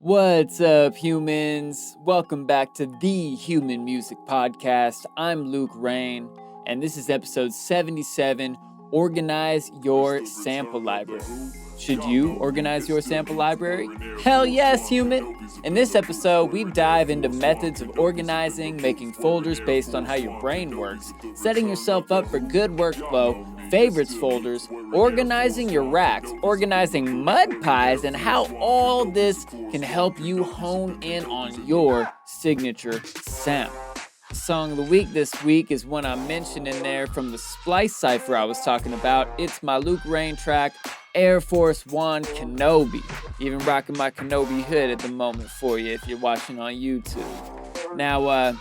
What's up, humans? Welcome back to the Human Music Podcast. I'm Luke Rain, and this is episode 77, Organize Your Sample Library. Should you organize your sample library? Hell yes, human! In this episode, we dive into methods of organizing, making folders based on how your brain works, setting yourself up for good workflow, favorites folders, organizing your racks, organizing mudpies, and how all this can help you hone in on your signature sound. The song of the week this week is one I mentioned in there from the Splice Cypher I was talking about. It's my Luke Rain track, Air Force One Kenobi. Even rocking my Kenobi hood at the moment for you if you're watching on YouTube. Now,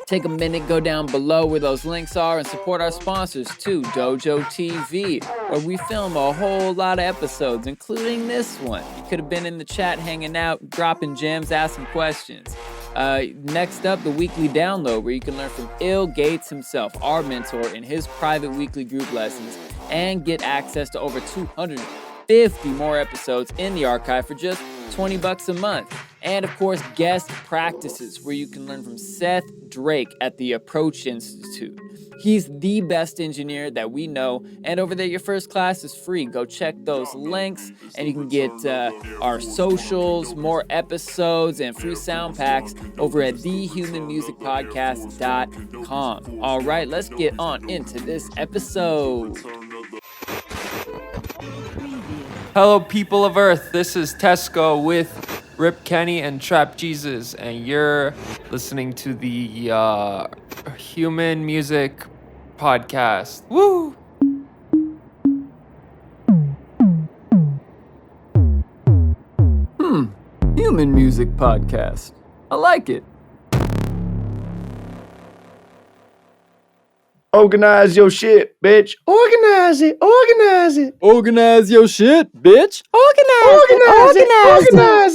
take a minute, go down below where those links are and support our sponsors too, Dojo TV, where we film a whole lot of episodes, including this one. You could have been in the chat hanging out, dropping gems, asking questions. Next up, the weekly download, where you can learn from Ill Gates himself, our mentor, in his private weekly group lessons, and get access to over 250 more episodes in the archive for just $20 a month. And of course, guest practices, where you can learn from Seth Drake at the Approach Institute. He's the best engineer that we know, and over there your first class is free. Go check those links, and you can get our socials, more episodes, and free sound packs over at thehumanmusicpodcast.com. All right, let's get on into this episode. Hello, people of Earth. This is Tesco with Rip Kenny and Trap Jesus, and you're listening to the Human Music Podcast. Woo! Human Music Podcast. I like it. Organize your shit, bitch. Organize it. Organize it. Organize your shit, bitch. Organize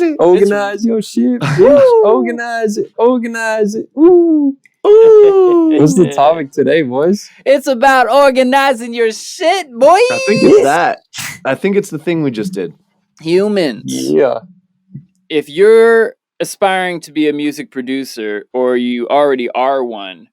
it. Organize your shit, bitch. Organize it. Organize it. Ooh. Ooh. What's the topic today, boys? It's about organizing your shit, boy. I think it's that. I think it's the thing we just did. Humans. Yeah. If you're aspiring to be a music producer, or you already are one,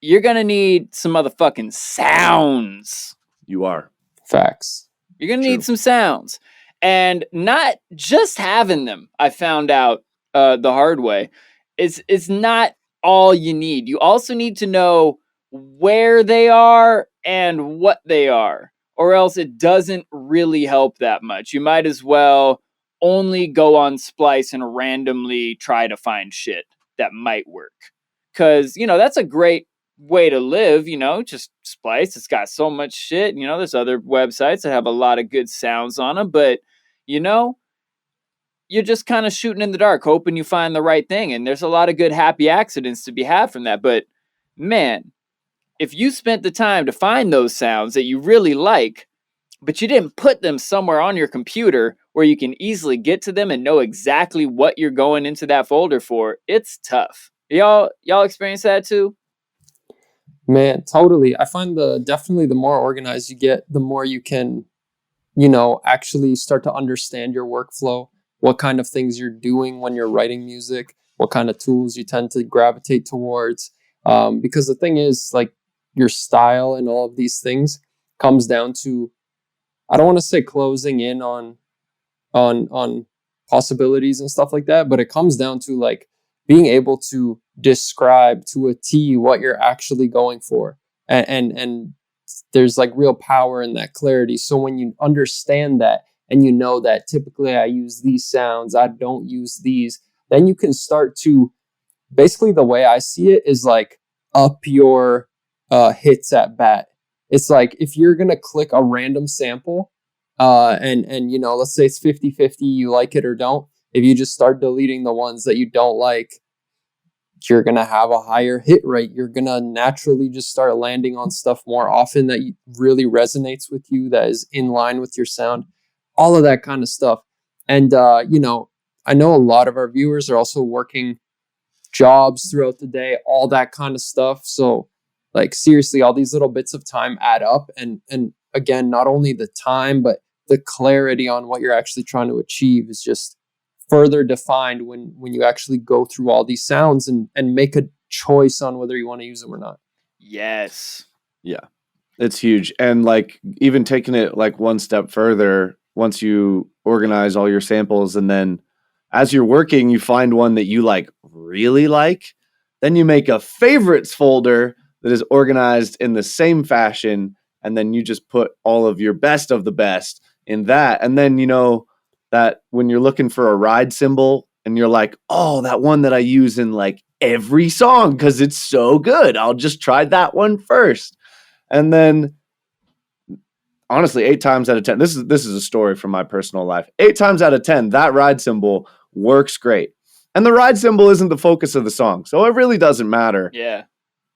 you're going to need some motherfucking sounds. You are. Facts. You're going to need some sounds. And not just having them, I found out the hard way, it's not all you need. You also need to know where they are and what they are, or else it doesn't really help that much. You might as well only go on Splice and randomly try to find shit that might work. Because, that's a great way to live, just Splice. It's got so much shit. There's other websites that have a lot of good sounds on them, but you're just kind of shooting in the dark, hoping you find the right thing. And there's a lot of good happy accidents to be had from that. But man, if you spent the time to find those sounds that you really like, but you didn't put them somewhere on your computer where you can easily get to them and know exactly what you're going into that folder for, it's tough. Y'all experience that too? Man, totally. I find definitely the more organized you get, the more you can, actually start to understand your workflow, what kind of things you're doing when you're writing music, what kind of tools you tend to gravitate towards. Because the thing is, like, your style and all of these things comes down to, I don't want to say closing in on possibilities and stuff like that, but it comes down to like being able to describe to a T what you're actually going for. And there's like real power in that clarity. So when you understand that, and you know that typically I use these sounds, I don't use these, then you can start to, basically the way I see it is like up your hits at bat. It's like if you're going to click a random sample and let's say it's 50-50, you like it or don't. If you just start deleting the ones that you don't like, you're going to have a higher hit rate. You're going to naturally just start landing on stuff more often that really resonates with you, that is in line with your sound, all of that kind of stuff. And, I know a lot of our viewers are also working jobs throughout the day, all that kind of stuff. So like seriously, all these little bits of time add up. And again, not only the time, but the clarity on what you're actually trying to achieve is just further defined when you actually go through all these sounds and make a choice on whether you want to use them or not. Yes. Yeah, it's huge. And like even taking it like one step further, once you organize all your samples and then as you're working, you find one that you like really like, then you make a favorites folder that is organized in the same fashion. And then you just put all of your best of the best in that. And then, you know, that when you're looking for a ride cymbal and you're like, oh, that one that I use in like every song because it's so good. I'll just try that one first. And then honestly, 8 times out of 10, this is a story from my personal life. 8 times out of 10, that ride cymbal works great. And the ride cymbal isn't the focus of the song, so it really doesn't matter. Yeah.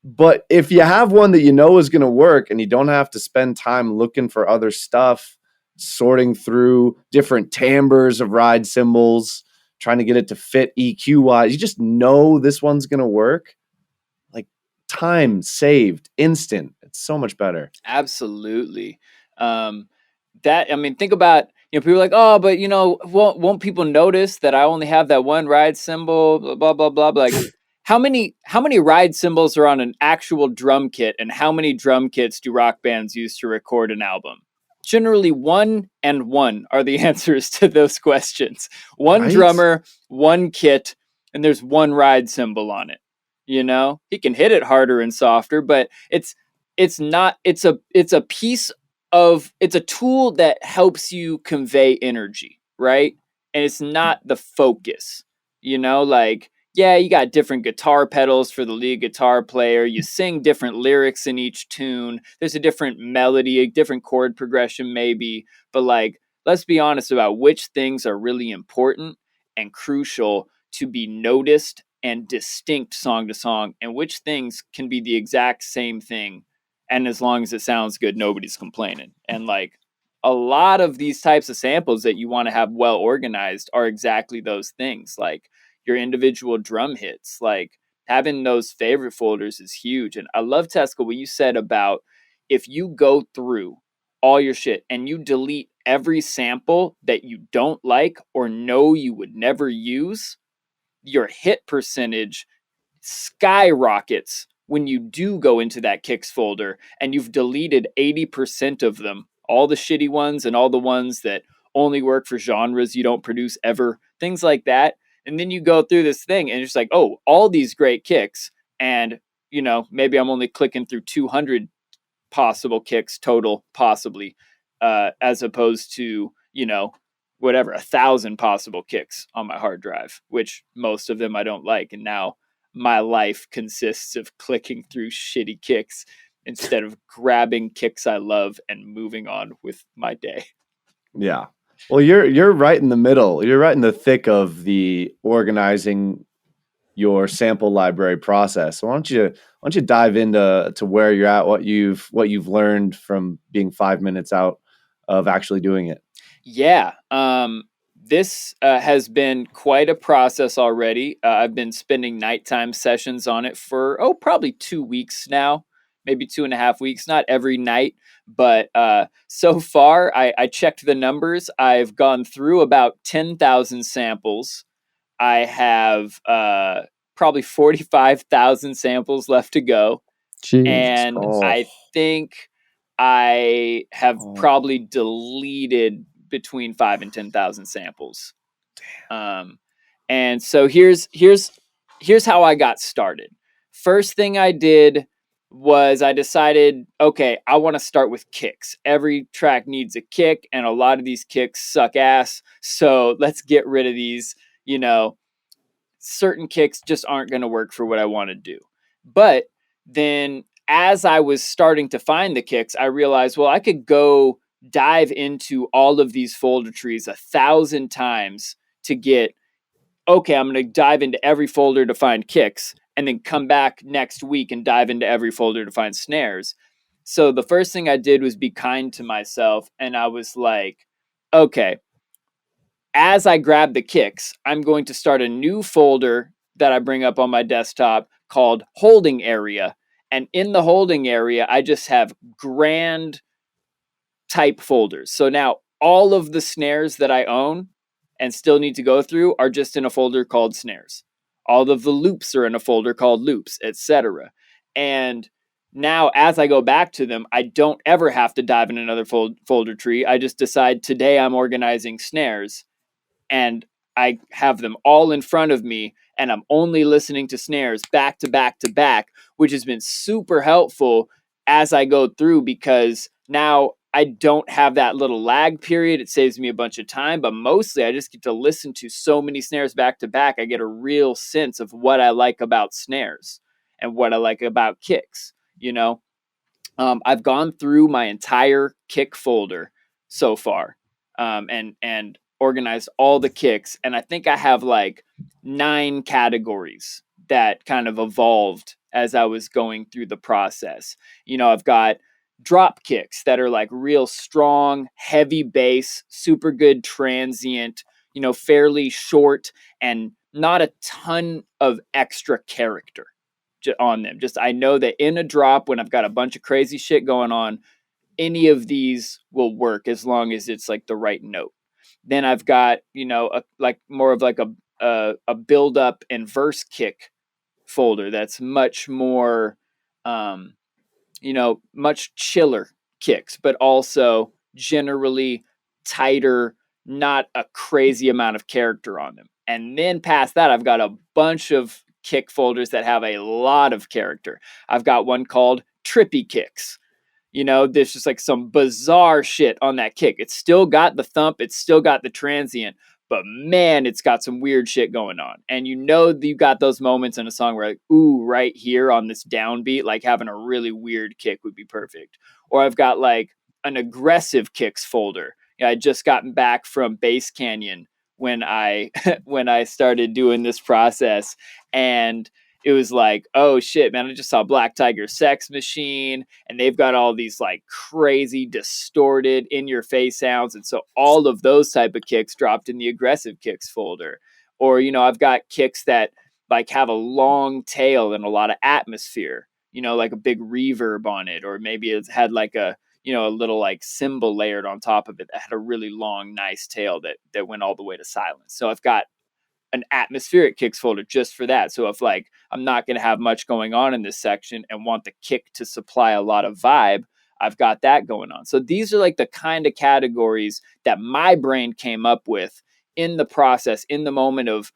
But if you have one that you know is going to work and you don't have to spend time looking for other stuff, sorting through different timbres of ride cymbals, trying to get it to fit EQ wise, you just know this one's going to work. Like time saved, instant. It's so much better. Absolutely. That, I mean, think about, you know, people are like, oh, but you know, won't people notice that I only have that one ride cymbal, blah, blah, blah, blah. Like, how many ride cymbals are on an actual drum kit, and how many drum kits do rock bands use to record an album? Generally, 1 and 1 are the answers to those questions. One Right? drummer, one kit, and there's one ride cymbal on it. You know, he can hit it harder and softer, but it's a piece of, it's a tool that helps you convey energy, right? And it's not the focus, you know, like, yeah, you got different guitar pedals for the lead guitar player. You sing different lyrics in each tune. There's a different melody, a different chord progression maybe, but like, let's be honest about which things are really important and crucial to be noticed and distinct song to song, and which things can be the exact same thing, and as long as it sounds good, nobody's complaining. And like, a lot of these types of samples that you want to have well organized are exactly those things. Like your individual drum hits, like having those favorite folders is huge. And I love, Tesco, what you said about if you go through all your shit and you delete every sample that you don't like or know you would never use, your hit percentage skyrockets when you do go into that kicks folder and you've deleted 80% of them, all the shitty ones and all the ones that only work for genres you don't produce ever, things like that. And then you go through this thing and it's like, oh, all these great kicks. And, you know, maybe I'm only clicking through 200 possible kicks total, possibly, as opposed to, you know, whatever, 1,000 possible kicks on my hard drive, which most of them I don't like. And now my life consists of clicking through shitty kicks instead of grabbing kicks I love and moving on with my day. Yeah. Well, you're right in the middle. You're right in the thick of the organizing your sample library process. So why don't you dive into where you're at, what you've learned from being 5 minutes out of actually doing it? Yeah. This has been quite a process already. I've been spending nighttime sessions on it for, probably 2 weeks now, maybe 2.5 weeks, not every night. But so far, I checked the numbers. I've gone through about 10,000 samples. I have probably 45,000 samples left to go. Jeez. And I think I have probably deleted between 5 and 10,000 samples. And so here's how I got started. First thing I did was I decided, okay, I want to start with kicks. Every track needs a kick, and a lot of these kicks suck ass. So let's get rid of these, you know, certain kicks just aren't going to work for what I want to do. But then as I was starting to find the kicks, I realized, well, I could go dive into all of these folder trees 1,000 times to get, okay, I'm going to dive into every folder to find kicks and then come back next week and dive into every folder to find snares. So the first thing I did was be kind to myself. And I was like, okay, as I grab the kicks, I'm going to start a new folder that I bring up on my desktop called holding area. And in the holding area, I just have grand type folders. So now all of the snares that I own and still need to go through are just in a folder called snares. All of the loops are in a folder called loops, etc. And now as I go back to them, I don't ever have to dive in another folder tree. I just decide today I'm organizing snares, and I have them all in front of me, and I'm only listening to snares back to back to back, which has been super helpful as I go through, because now I don't have that little lag period. It saves me a bunch of time, but mostly I just get to listen to so many snares back to back. I get a real sense of what I like about snares and what I like about kicks, you know? I've gone through my entire kick folder so far, and organized all the kicks, and I think I have like 9 categories that kind of evolved as I was going through the process. You know, I've got drop kicks that are like real strong, heavy bass, super good transient, you know, fairly short and not a ton of extra character on them. Just I know that in a drop, when I've got a bunch of crazy shit going on, any of these will work as long as it's like the right note. Then I've got, you know, like more of like a build up and verse kick folder that's much more, you know, much chiller kicks, but also generally tighter, not a crazy amount of character on them. And then past that, I've got a bunch of kick folders that have a lot of character. I've got one called Trippy Kicks. You know, there's just like some bizarre shit on that kick. It's still got the thump, it's still got the transient, but man, it's got some weird shit going on. And you know, you got those moments in a song where like, ooh, right here on this downbeat, like having a really weird kick would be perfect. Or I've got like an aggressive kicks folder. I just gotten back from Bass Canyon when I when I started doing this process, and it was like, oh shit, man, I just saw Black Tiger Sex Machine, and they've got all these like crazy distorted in your face sounds. And so all of those type of kicks dropped in the aggressive kicks folder. Or, you know, I've got kicks that like have a long tail and a lot of atmosphere, you know, like a big reverb on it, or maybe it's had like a, you know, a little like cymbal layered on top of it that had a really long, nice tail that went all the way to silence. So I've got an atmospheric kicks folder just for that. So if like I'm not going to have much going on in this section and want the kick to supply a lot of vibe, I've got that going on. So these are like the kind of categories that my brain came up with in the process, in the moment of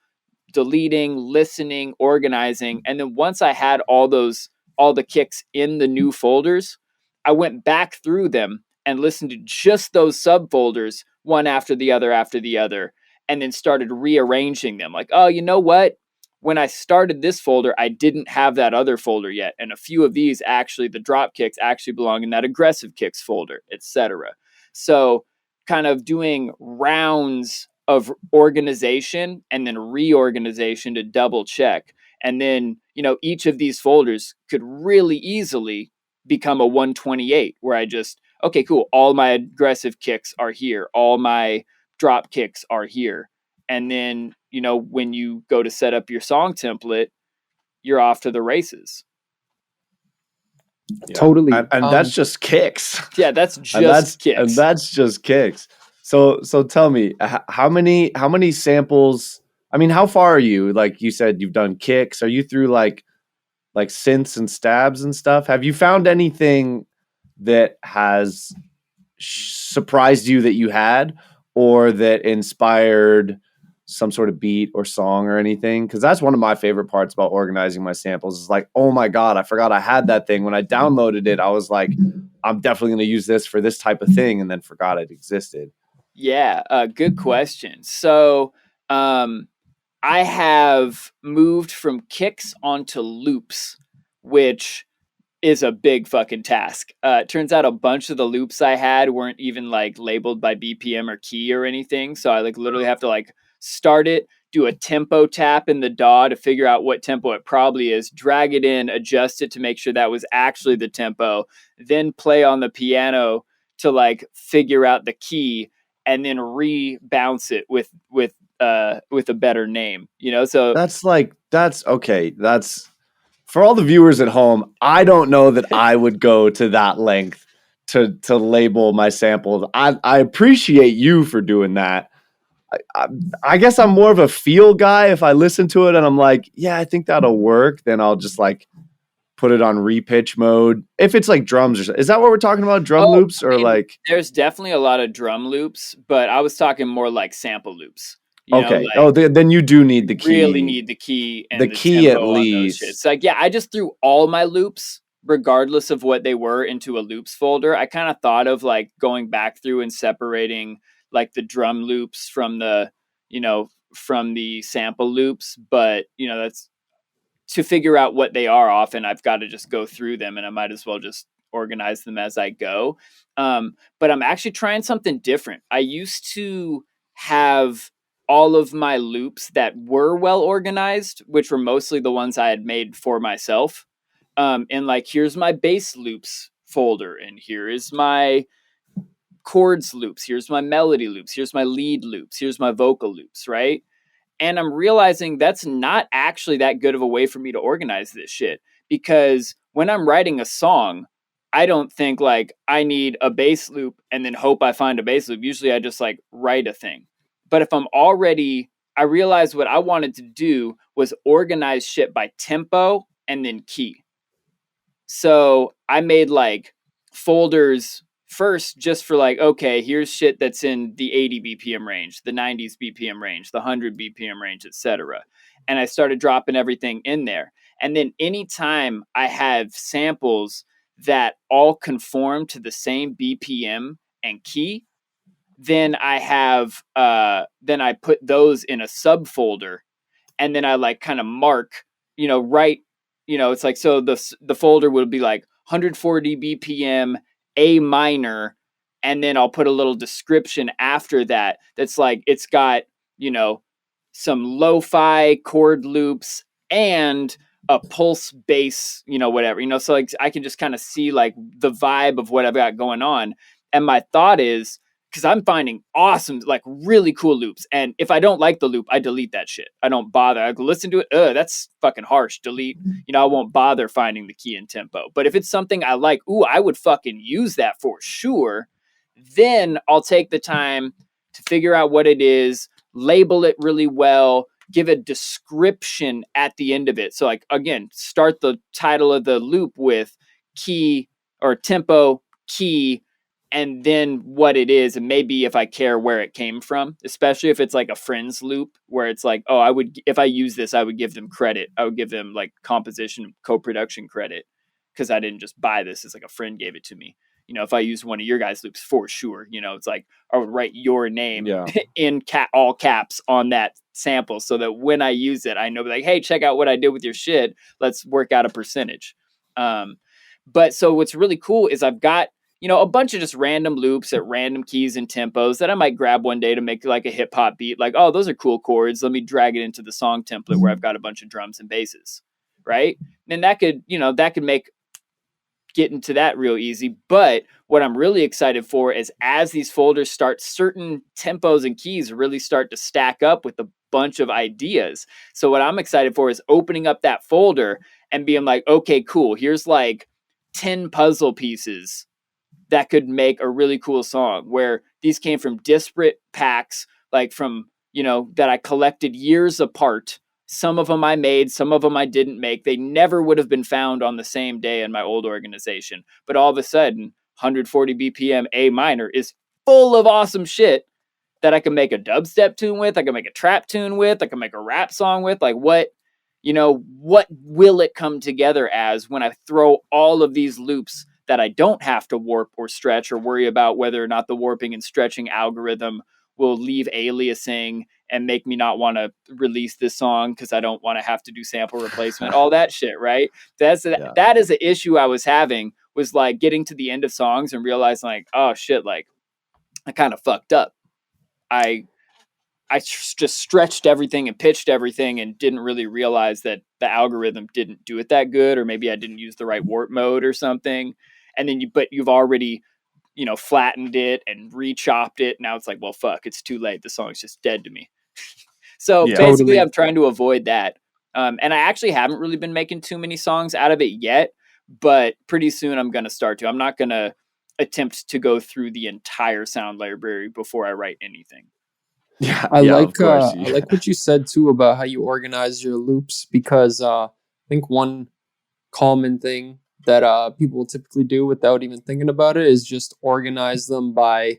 deleting, listening, organizing. And then once I had all the kicks in the new folders, I went back through them and listened to just those subfolders one after the other, and then started rearranging them. Like, oh, you know what? When I started this folder, I didn't have that other folder yet. And a few of these actually, the drop kicks actually belong in that aggressive kicks folder, etc. So kind of doing rounds of organization and then reorganization to double check. And then, you know, each of these folders could really easily become a 128 where I just, okay, cool. All my aggressive kicks are here. All my drop kicks are here. And then, you know, when you go to set up your song template, you're off to the races. Yeah. Totally. And that's just kicks. Yeah, that's just kicks. And that's just kicks. So tell me, how many samples? I mean, how far are you? Like you said, you've done kicks. Are you through like synths and stabs and stuff? Have you found anything that has surprised you that you had, or that inspired some sort of beat or song or anything? Because that's one of my favorite parts about organizing my samples, is like, oh my God, I forgot I had that thing. When I downloaded it, I was like, I'm definitely going to use this for this type of thing, and then forgot it existed. Yeah, good question. So I have moved from kicks onto loops, which is a big fucking task. It turns out a bunch of the loops I had weren't even like labeled by BPM or key or anything. So I like literally have to like start it, do a tempo tap in the DAW to figure out what tempo it probably is, drag it in, adjust it to make sure that was actually the tempo, then play on the piano to like figure out the key, and then re-bounce it with a better name, you know? So that's okay. That's for all the viewers at home. I don't know that I would go to that length to label my samples. I appreciate you for doing that. I guess I'm more of a feel guy. If I listen to it and I'm like, yeah, I think that'll work, then I'll just like put it on repitch mode. If it's like drums or something. Is that what we're talking about? Drum loops or like? There's definitely a lot of drum loops, but I was talking more like sample loops. You know, Okay. like Oh, then you do need the key. really need the key and The the key tempo at on those shits. least. Like, yeah, I just threw all my loops, regardless of what they were, into a loops folder. I kind of thought of like going back through and separating like the drum loops from the, from the sample loops, but that's to figure out what they are. Often I've got to just go through them, and I might as well just organize them as I go. But I'm actually trying something different. I used to have all of my loops that were well organized, which were mostly the ones I had made for myself. And like, here's my bass loops folder, and here is my chords loops, here's my melody loops, here's my lead loops, here's my vocal loops, right? And I'm realizing that's not actually that good of a way for me to organize this shit, because when I'm writing a song, I don't think like I need a bass loop and then hope I find a bass loop. Usually I just like write a thing. But if I realized what I wanted to do was organize shit by tempo and then key. So I made like folders first just for like, okay, here's shit that's in the 80 BPM range, the 90s BPM range, the 100 BPM range, etc. And I started dropping everything in there. And then anytime I have samples that all conform to the same BPM and key, then then I put those in a subfolder, and then I like kind of mark, right, it's like, so the folder would be like 140 BPM A minor, and then I'll put a little description after that that's like, it's got, some lo-fi chord loops and a pulse bass, whatever, so like I can just kind of see like the vibe of what I've got going on. And my thought is, because I'm finding awesome, like really cool loops. And if I don't like the loop, I delete that shit. I don't bother. I go listen to it. That's fucking harsh. Delete. I won't bother finding the key and tempo. But if it's something I like, I would fucking use that for sure. Then I'll take the time to figure out what it is, label it really well, give a description at the end of it. So like, again, start the title of the loop with key or tempo, key, and then what it is, and maybe if I care where it came from, especially if it's like a friend's loop where it's like, oh, if I use this, I would give them credit. I would give them like composition, co-production credit, because I didn't just buy this. It's like a friend gave it to me. If I use one of your guys' loops, for sure, it's like I would write your name in all caps on that sample, so that when I use it, I know like, hey, check out what I did with your shit. Let's work out a percentage. But so what's really cool is I've got, a bunch of just random loops at random keys and tempos that I might grab one day to make like a hip hop beat. Like, oh, those are cool chords. Let me drag it into the song template where I've got a bunch of drums and basses. Right. And that could make getting to that real easy. But what I'm really excited for is as these folders start, certain tempos and keys really start to stack up with a bunch of ideas. So what I'm excited for is opening up that folder and being like, okay, cool. Here's like 10 puzzle pieces that could make a really cool song, where these came from disparate packs, like from, that I collected years apart. Some of them I made, some of them I didn't make. They never would have been found on the same day in my old organization. But all of a sudden, 140 BPM A minor is full of awesome shit that I can make a dubstep tune with, I can make a trap tune with, I can make a rap song with. Like, what will it come together as when I throw all of these loops that I don't have to warp or stretch or worry about whether or not the warping and stretching algorithm will leave aliasing and make me not want to release this song because I don't want to have to do sample replacement, all that shit, right? That is the issue I was having, was like getting to the end of songs and realizing like, oh shit, like I kind of fucked up. I just stretched everything and pitched everything and didn't really realize that the algorithm didn't do it that good, or maybe I didn't use the right warp mode or something. And then you've already, flattened it and re-chopped it. Now it's like, well, fuck, it's too late. The song's just dead to me. So basically Totally. I'm trying to avoid that. And I actually haven't really been making too many songs out of it yet, but pretty soon I'm going to start to. I'm not going to attempt to go through the entire sound library before I write anything. Yeah, I yeah, of like course. I like what you said too about how you organize your loops, because I think one common thing that people typically do without even thinking about it is just organize them by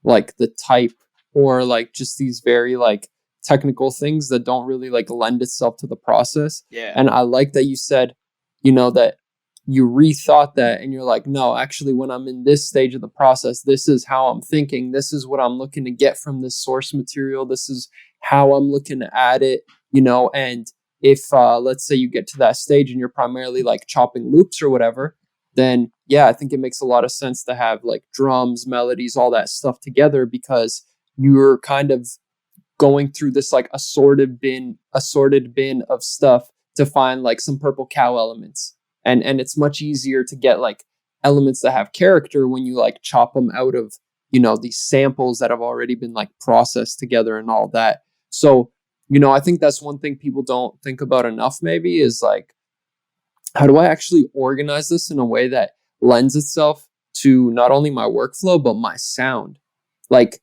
like the type, or like just these very like technical things that don't really like lend itself to the process. Yeah. And I like that you said, that you rethought that, and you're like, no, actually, when I'm in this stage of the process, this is how I'm thinking. This is what I'm looking to get from this source material. This is how I'm looking to add it, and if let's say you get to that stage and you're primarily like chopping loops or whatever, then yeah, I think it makes a lot of sense to have like drums, melodies, all that stuff together, because you're kind of going through this like assorted bin of stuff to find like some purple cow elements. And it's much easier to get like elements that have character when you like chop them out of, these samples that have already been like processed together and all that. So, I think that's one thing people don't think about enough, maybe, is like, how do I actually organize this in a way that lends itself to not only my workflow, but my sound? Like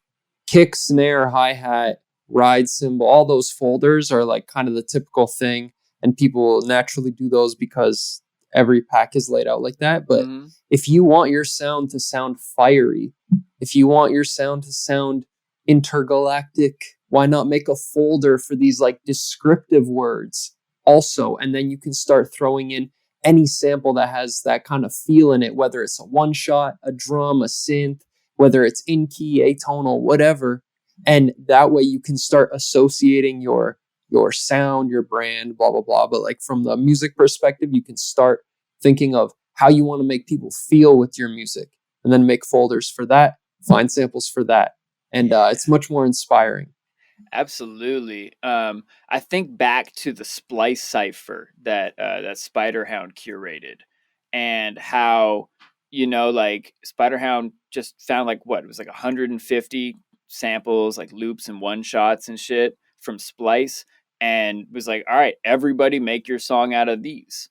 kick, snare, hi-hat, ride cymbal, all those folders are like kind of the typical thing. And people naturally do those because every pack is laid out like that. But if you want your sound to sound fiery, if you want your sound to sound intergalactic, why not make a folder for these like descriptive words also? And then you can start throwing in any sample that has that kind of feel in it, whether it's a one shot, a drum, a synth, whether it's in key, atonal, whatever. And that way you can start associating your sound, your brand, blah, blah, blah. But like from the music perspective, you can start thinking of how you want to make people feel with your music, and then make folders for that, find samples for that. And it's much more inspiring. Absolutely. I think back to the Splice cipher that Spiderhound curated, and how like Spiderhound just found like what it was like 150 samples, like loops and one shots and shit from Splice, and was like, all right, everybody make your song out of these.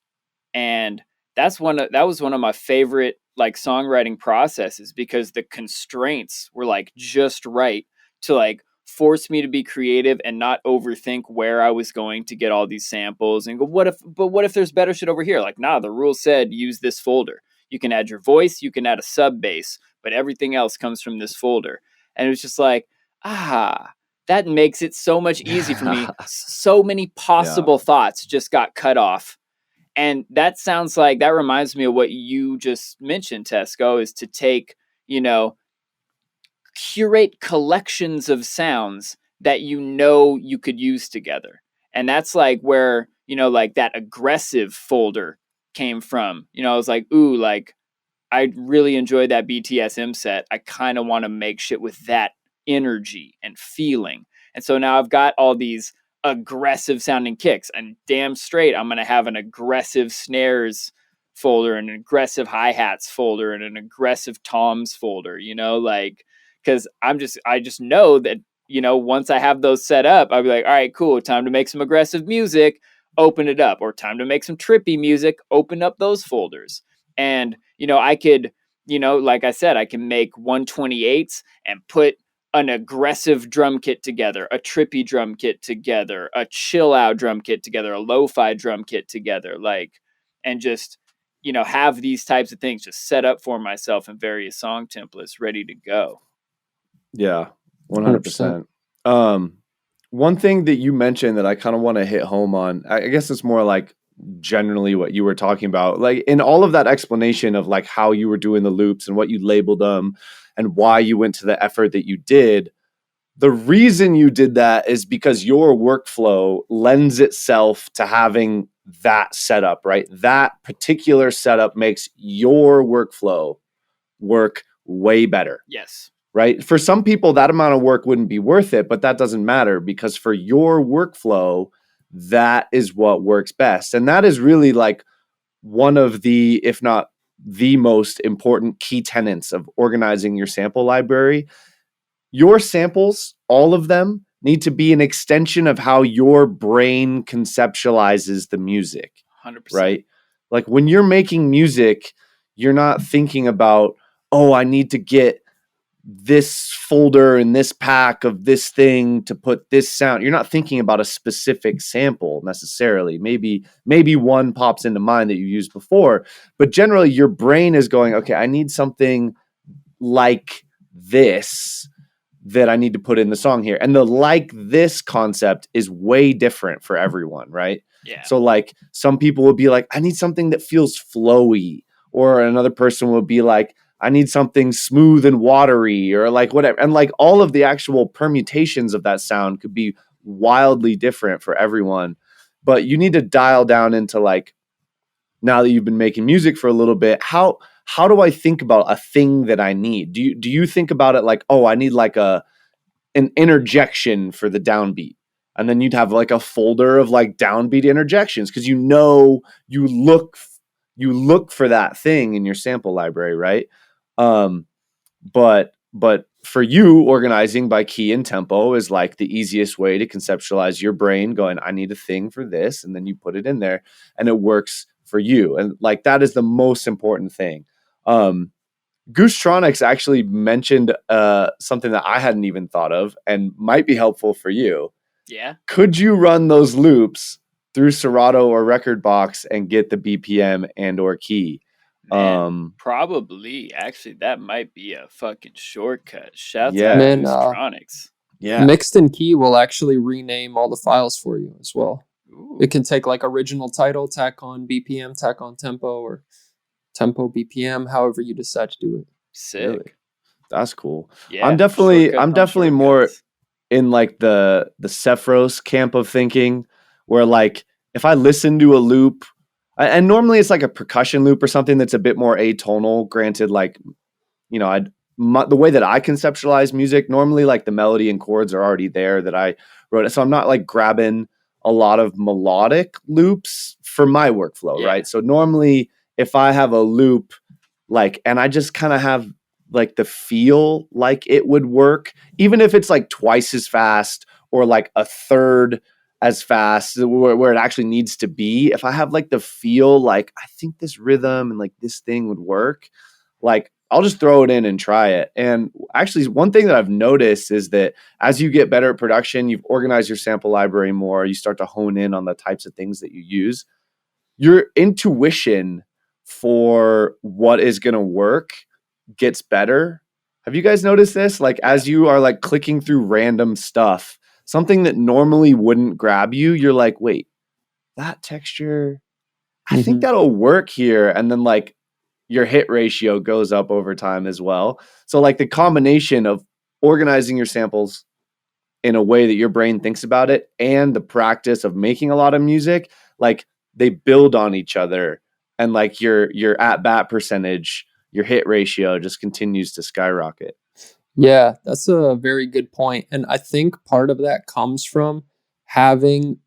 And that was one of my favorite like songwriting processes, because the constraints were like just right to like force me to be creative and not overthink where I was going to get all these samples and go, what if there's better shit over here? Like, nah, the rule said use this folder. You can add your voice, you can add a sub bass, but everything else comes from this folder. And it was just like, that makes it so much easier for me. So many possible thoughts just got cut off. And that reminds me of what you just mentioned, Tesco, is to take, curate collections of sounds that you could use together. And that's like where, like that aggressive folder came from. I was like, ooh, like I really enjoyed that BTSM set. I kind of want to make shit with that energy and feeling. And so now I've got all these aggressive sounding kicks, and damn straight I'm going to have an aggressive snares folder, and an aggressive hi-hats folder, and an aggressive toms folder, like, because I just know that, once I have those set up, I'll be like, all right, cool, time to make some aggressive music, open it up, or time to make some trippy music, open up those folders. And, I could, like I said, I can make 128s and put an aggressive drum kit together, a trippy drum kit together, a chill out drum kit together, a lo-fi drum kit together, like, and just, have these types of things just set up for myself in various song templates ready to go. Yeah, 100%. One thing that you mentioned that I kind of want to hit home on, I guess it's more like generally what you were talking about, like in all of that explanation of like how you were doing the loops and what you labeled them and why you went to the effort that you did. The reason you did that is because your workflow lends itself to having that setup, right? That particular setup makes your workflow work way better. Yes. Right? For some people, that amount of work wouldn't be worth it, but that doesn't matter, because for your workflow, that is what works best. And that is really like one of the, if not the most important key tenets of organizing your sample library. Your samples, all of them, need to be an extension of how your brain conceptualizes the music. 100%. Right? Like when you're making music, you're not thinking about, oh, I need to get this folder and this pack of this thing to put this sound. You're not thinking about a specific sample necessarily. Maybe one pops into mind that you used before, but generally your brain is going, okay, I need something like this that I need to put in the song here. And the like this concept is way different for everyone, right? Yeah. So like some people will be like, I need something that feels flowy, or another person will be like, I need something smooth and watery, or like whatever. And like all of the actual permutations of that sound could be wildly different for everyone. But you need to dial down into like, now that you've been making music for a little bit, how do I think about a thing that I need? Do you think about it like, oh, I need like an interjection for the downbeat? And then you'd have like a folder of like downbeat interjections, because you look for that thing in your sample library, right? But for you, organizing by key and tempo is like the easiest way to conceptualize your brain going, I need a thing for this, and then you put it in there and it works for you. And like that is the most important thing. Goosetronics actually mentioned something that I hadn't even thought of and might be helpful for you. Yeah. Could you run those loops through Serato or Rekordbox and get the BPM and or key? Man, probably. Actually, that might be a fucking shortcut. Shout Yeah. out Man, to Goosetronics. Yeah. Mixed in Key will actually rename all the files for you as well. Ooh. It can take like original title, tack on BPM, tack on tempo, or tempo BPM, however you decide to do it. Sick. Really? That's cool. Yeah. I'm definitely shortcuts on definitely more shortcuts. in like the Sephiros camp of thinking, where like if I listen to a loop, and normally it's like a percussion loop or something that's a bit more atonal. Granted, like, you know, the way that I conceptualize music, normally like the melody and chords are already there that I wrote. So I'm not like grabbing a lot of melodic loops for my workflow, Yeah. right? So normally if I have a loop, like, and I just kind of have like the feel like it would work, even if it's like twice as fast or like a third as fast where it actually needs to be. If I have like the feel like I think this rhythm and like this thing would work, like I'll just throw it in and try it. And actually one thing that I've noticed is that as you get better at production, you've organized your sample library more, you start to hone in on the types of things that you use. Your intuition for what is going to work gets better. Have you guys noticed this? Like as you are like clicking through random stuff, something that normally wouldn't grab you, you're like, wait, that texture, I think that'll work here. And then like your hit ratio goes up over time as well. So like the combination of organizing your samples in a way that your brain thinks about it and the practice of making a lot of music, like they build on each other, and like your at bat percentage, your hit ratio just continues to skyrocket. Yeah, that's a very good point. And I think part of that comes from having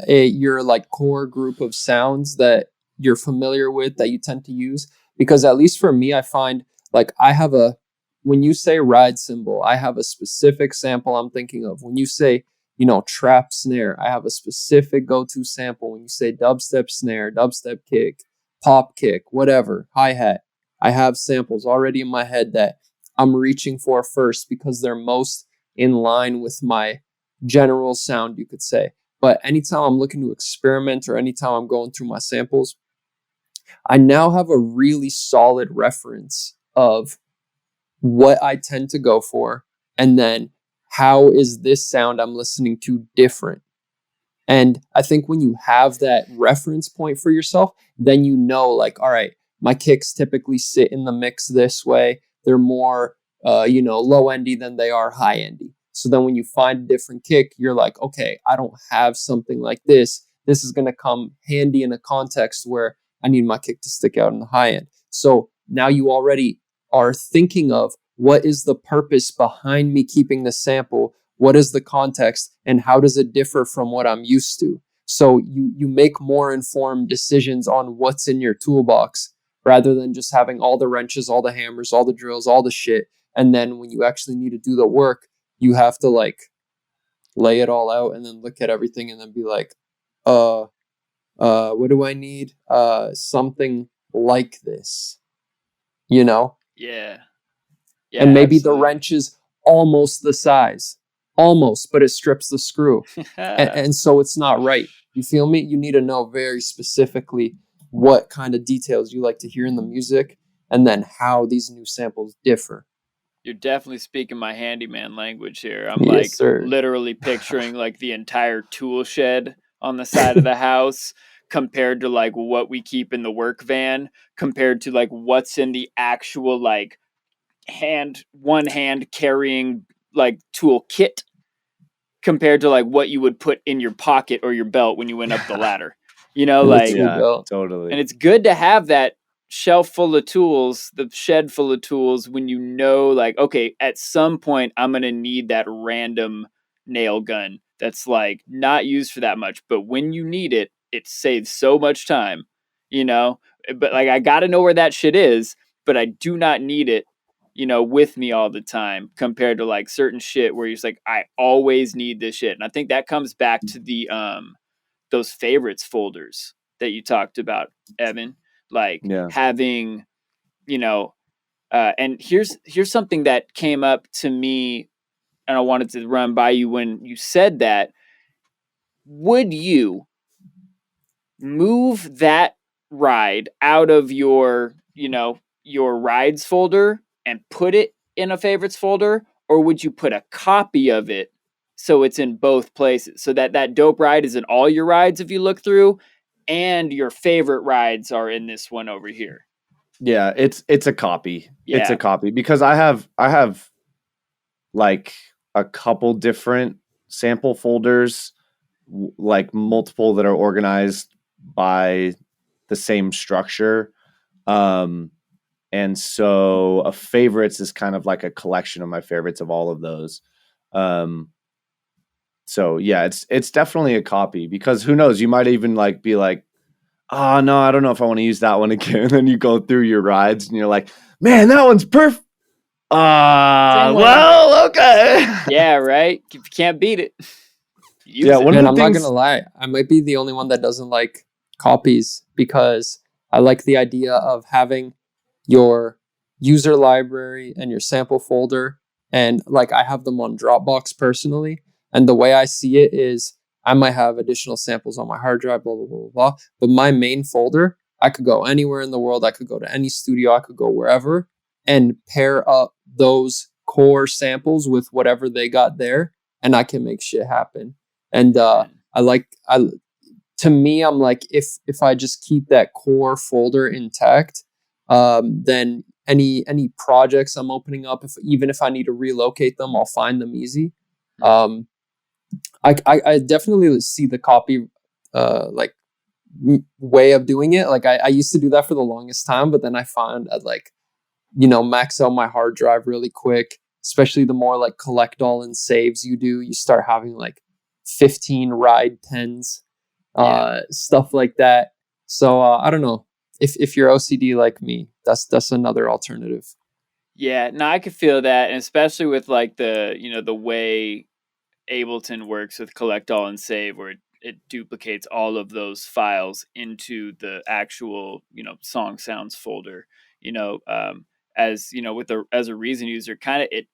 your like core group of sounds that you're familiar with that you tend to use. Because at least for me, I find like when you say ride cymbal, I have a specific sample I'm thinking of. When you say, trap snare, I have a specific go-to sample. When you say dubstep snare, dubstep kick, pop kick, whatever, hi-hat, I have samples already in my head that I'm reaching for first because they're most in line with my general sound, you could say. But anytime I'm looking to experiment or anytime I'm going through my samples, I now have a really solid reference of what I tend to go for, and then how is this sound I'm listening to different. And I think when you have that reference point for yourself, then you know, like, all right, my kicks typically sit in the mix this way. They're more, low endy than they are high endy. So then when you find a different kick, you're like, okay, I don't have something like this. This is going to come handy in a context where I need my kick to stick out in the high end. So now you already are thinking of what is the purpose behind me keeping the sample? What is the context, and how does it differ from what I'm used to? So you make more informed decisions on what's in your toolbox rather than just having all the wrenches, all the hammers, all the drills, all the shit. And then when you actually need to do the work, you have to like lay it all out and then look at everything and then be like, what do I need? Something like this, Yeah. Yeah, and maybe the absolutely. wrench is almost the size, but it strips the screw. And so it's not right. You feel me? You need to know very specifically what kind of details you like to hear in the music, and then how these new samples differ. You're definitely speaking my handyman language here. I'm Yes, like sir. literally picturing like the entire tool shed on the side of the house compared to like what we keep in the work van compared to like what's in the actual like one hand carrying like tool kit compared to like what you would put in your pocket or your belt when you went up the ladder. You know, In the like, tool Yeah, belt. totally. and it's good to have that shelf full of tools, the shed full of tools, when you know, like, okay, at some point I'm going to need that random nail gun that's like not used for that much. But when you need it, it saves so much time, you know? But like, I got to know where that shit is, but I do not need it, you know, with me all the time compared to like certain shit where you're just like, I always need this shit. And I think that comes back to the, those favorites folders that you talked about, Evan, like Yeah. having, you know, and here's something that came up to me and I wanted to run by you when you said that. Would you move that ride out of your, you know, your rides folder and put it in a favorites folder, or would you put a copy of it so it's in both places so that that dope ride is in all your rides if you look through, and your favorite rides are in this one over here? Yeah, it's a copy. It's Yeah. a copy because I have like a couple different sample folders, like multiple that are organized by the same structure. And so a favorites is kind of like a collection of my favorites of all of those. So yeah, it's definitely a copy because who knows, you might even like be like, oh no, I don't know if I want to use that one again. And then you go through your rides and you're like, man, that one's perfect. Same one. Well, okay. Yeah, right. If you can't beat it, use Yeah, it. one of Man, the I'm things- not gonna lie. I might be the only one that doesn't like copies, because I like the idea of having your user library and your sample folder, and like I have them on Dropbox personally. And the way I see it is, I might have additional samples on my hard drive, blah blah blah blah blah. But my main folder, I could go anywhere in the world. I could go to any studio. I could go wherever and pair up those core samples with whatever they got there, and I can make shit happen. And to me, I'm like, if I just keep that core folder intact, then any projects I'm opening up, even if I need to relocate them, I'll find them easy. I definitely see the copy like way of doing it. Like I used to do that for the longest time, but then I found I'd like, max out my hard drive really quick, especially the more like collect all and saves you do. You start having like 15 ride 10s, stuff like that. So I don't know if you're OCD like me, that's another alternative. Yeah, no, I could feel that, and especially with like the, you know, the way Ableton works with collect all and save, where it duplicates all of those files into the actual, you know, song sounds folder. You know, as you know, with as a Reason user, kind of it,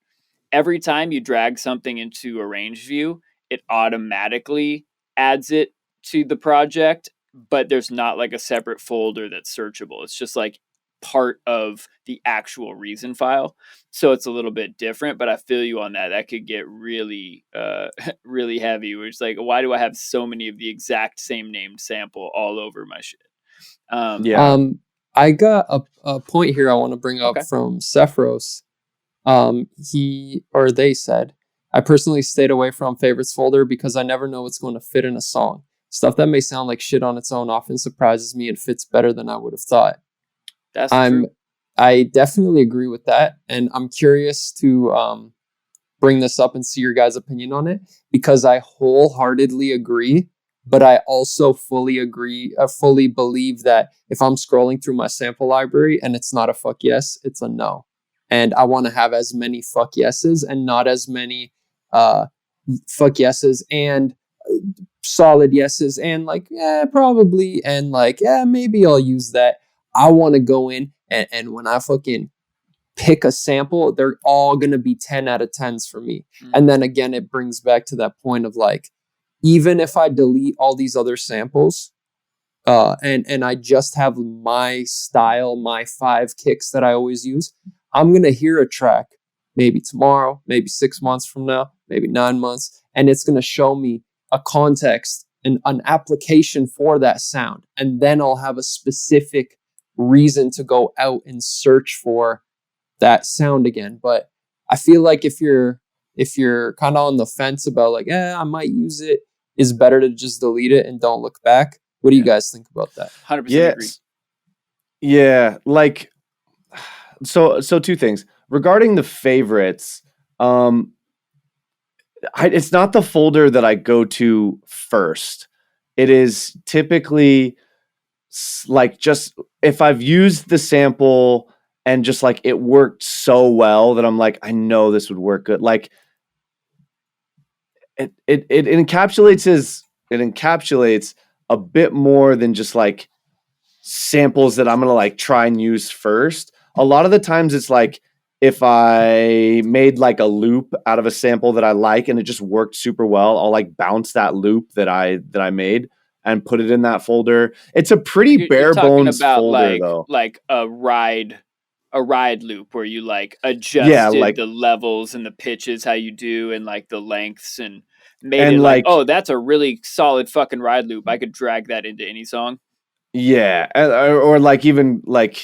every time you drag something into Arrange View, it automatically adds it to the project, but there's not like a separate folder that's searchable. It's just like part of the actual Reason file. So it's a little bit different, but I feel you on that. That could get really, really heavy. Where it's like, why do I have so many of the exact same named sample all over my shit? Yeah. I got a point here I want to bring up Okay. from Sephros. They said, I personally stayed away from favorites folder because I never know what's going to fit in a song. Stuff that may sound like shit on its own often surprises me and fits better than I would have thought. That's true. I definitely agree with that, and I'm curious to bring this up and see your guys' opinion on it, because I wholeheartedly agree, but I also fully believe that if I'm scrolling through my sample library and it's not a fuck yes, it's a no. And I want to have as many fuck yeses and not as many fuck yeses and solid yeses and like, yeah, probably, and like, yeah, maybe I'll use that. I want to go in and when I fucking pick a sample, they're all going to be 10 out of 10s for me. And then again, it brings back to that point of like, even if I delete all these other samples, and I just have my style, my 5 kicks that I always use, I'm going to hear a track maybe tomorrow, maybe 6 months from now, maybe 9 months, and it's going to show me a context and an application for that sound. And then I'll have a specific reason to go out and search for that sound again. But I feel like if you're kind of on the fence about like, I might use it, it's better to just delete it and don't look back. What do you guys think about that? 100% agree. Yeah, like so 2 things. Regarding the favorites, it's not the folder that I go to first. It is typically like just if I've used the sample and just like it worked so well that I'm like, I know this would work good. Like it encapsulates a bit more than just like samples that I'm going to like try and use first. A lot of the times it's like if I made like a loop out of a sample that I like and it just worked super well, I'll like bounce that loop that I made and put it in that folder. It's a pretty bare bones folder though. Like a ride loop where you like adjusted like the levels and the pitches how you do and like the lengths and made it like, oh, that's a really solid fucking ride loop. I could drag that into any song. Yeah, or like even like,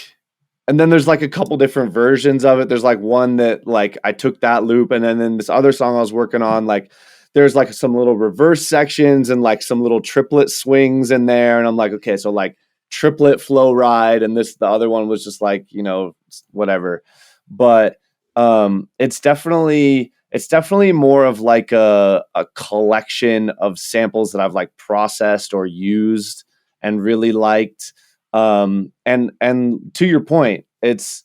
and then there's like a couple different versions of it. There's like one that like I took that loop, and then this other song I was working on, like there's like some little reverse sections and like some little triplet swings in there, and I'm like, okay, so like triplet flow ride, and the other one was just like, you know, whatever. But it's definitely more of like a collection of samples that I've like processed or used and really liked. And to your point, it's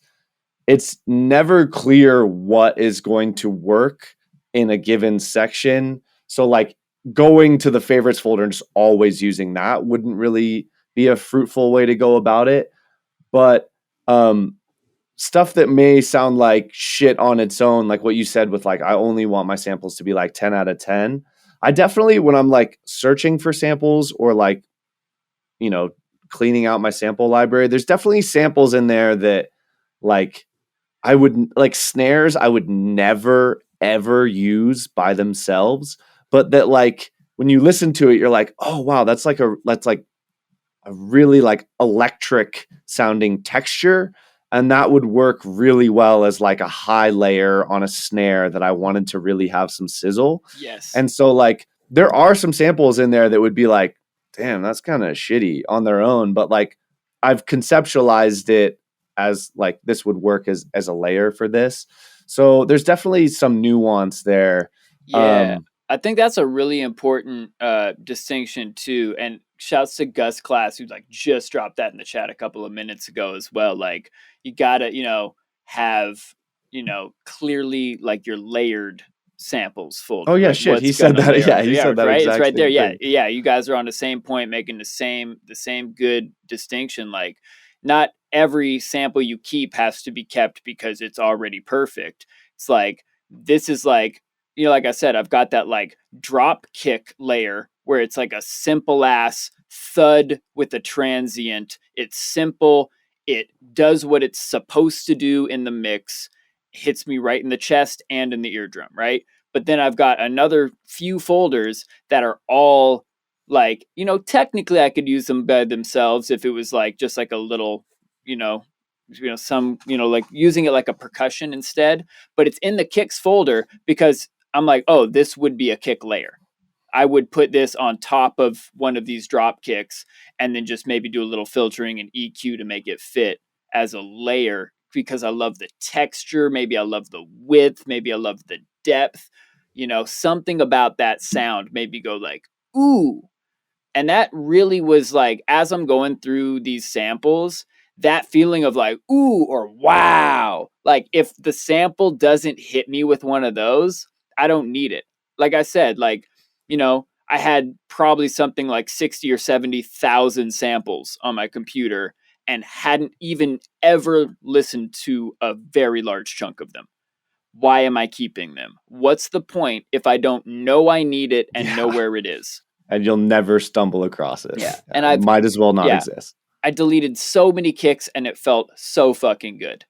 never clear what is going to work in a given section. So like going to the favorites folder and just always using that wouldn't really be a fruitful way to go about it. But stuff that may sound like shit on its own, like what you said with like, I only want my samples to be like 10 out of 10. I definitely, when I'm like searching for samples or like, you know, cleaning out my sample library, there's definitely samples in there that like I would like snares I would never ever use by themselves, but that like when you listen to it, you're like, oh wow, that's like a really like electric sounding texture. And that would work really well as like a high layer on a snare that I wanted to really have some sizzle. Yes. And so like there are some samples in there that would be like, damn, that's kind of shitty on their own. But like I've conceptualized it as like this would work as a layer for this. So there's definitely some nuance there. Yeah. I think that's a really important distinction too. And shouts to Gus Class, who like just dropped that in the chat a couple of minutes ago as well. Like you gotta, you know, have, you know, clearly like your layered samples folder. Oh yeah, like shit. He said that. Yeah, he said that. Right. Exact It's right there. thing. Yeah. You guys are on the same point, making the same good distinction. Like not every sample you keep has to be kept because it's already perfect. It's like this is like, you know, like I said, I've got that like drop kick layer where it's like a simple ass thud with a transient. It's simple. It does what it's supposed to do in the mix, hits me right in the chest and in the eardrum, right? But then I've got another few folders that are all like, you know, technically I could use them by themselves if it was like just like a little, you know, some, you know, like using it like a percussion instead. But it's in the kicks folder because I'm like, oh, this would be a kick layer. I would put this on top of one of these drop kicks and then just maybe do a little filtering and EQ to make it fit as a layer because I love the texture. Maybe I love the width. Maybe I love the depth. You know, something about that sound made me go like, ooh. And that really was like, as I'm going through these samples, that feeling of like, ooh, or wow. Like if the sample doesn't hit me with one of those, I don't need it. Like I said, like, you know, I had probably something like 60 or 70,000 samples on my computer. and hadn't even ever listened to a very large chunk of them. Why am I keeping them? What's the point if I don't know I need it and know where it is? And you'll never stumble across it. Yeah. And it might as well not yeah. exist. I deleted so many kicks and it felt so fucking good,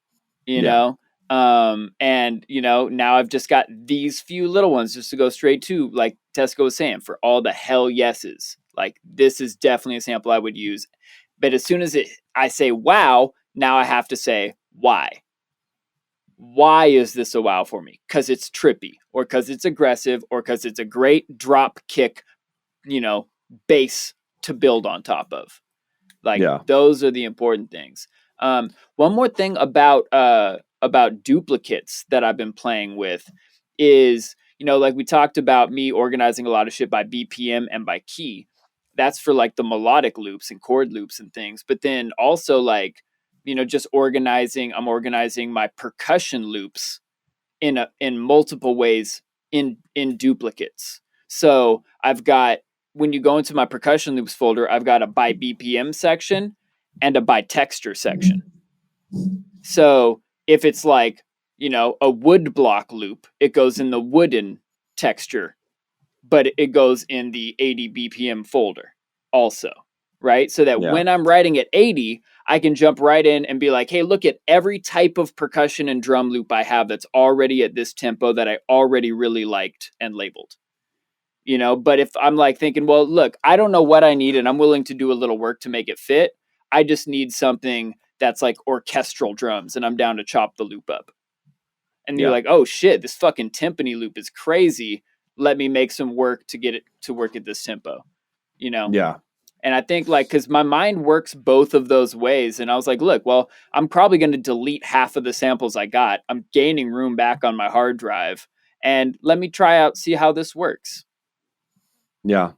you know? And you know, now I've just got these few little ones just to go straight to, like Tesco was saying, for all the hell yeses. Like, this is definitely a sample I would use. But as soon as I say wow, now I have to say why. Why is this a wow for me? Because it's trippy, or because it's aggressive, or because it's a great drop kick, you know, bass to build on top of. Like, those are the important things. One more thing about duplicates that I've been playing with is, you know, like we talked about me organizing a lot of shit by BPM and by key. That's for like the melodic loops and chord loops and things. But then also, like, you know, just I'm organizing my percussion loops in multiple ways in duplicates. So I've got, when you go into my percussion loops folder, I've got a by BPM section and a by texture section. So if it's like, you know, a wood block loop, it goes in the wooden texture, but it goes in the 80 BPM folder also, right? So that when I'm writing at 80, I can jump right in and be like, hey, look at every type of percussion and drum loop I have that's already at this tempo that I already really liked and labeled. You know, but if I'm like thinking, well, look, I don't know what I need and I'm willing to do a little work to make it fit. I just need something that's like orchestral drums and I'm down to chop the loop up. And you're like, oh shit, this fucking timpani loop is crazy. Let me make some work to get it to work at this tempo, you know? Yeah. And I think, like, because my mind works both of those ways. And I was like, look, well, I'm probably going to delete half of the samples I got. I'm gaining room back on my hard drive. And let me try out, see how this works. Yeah.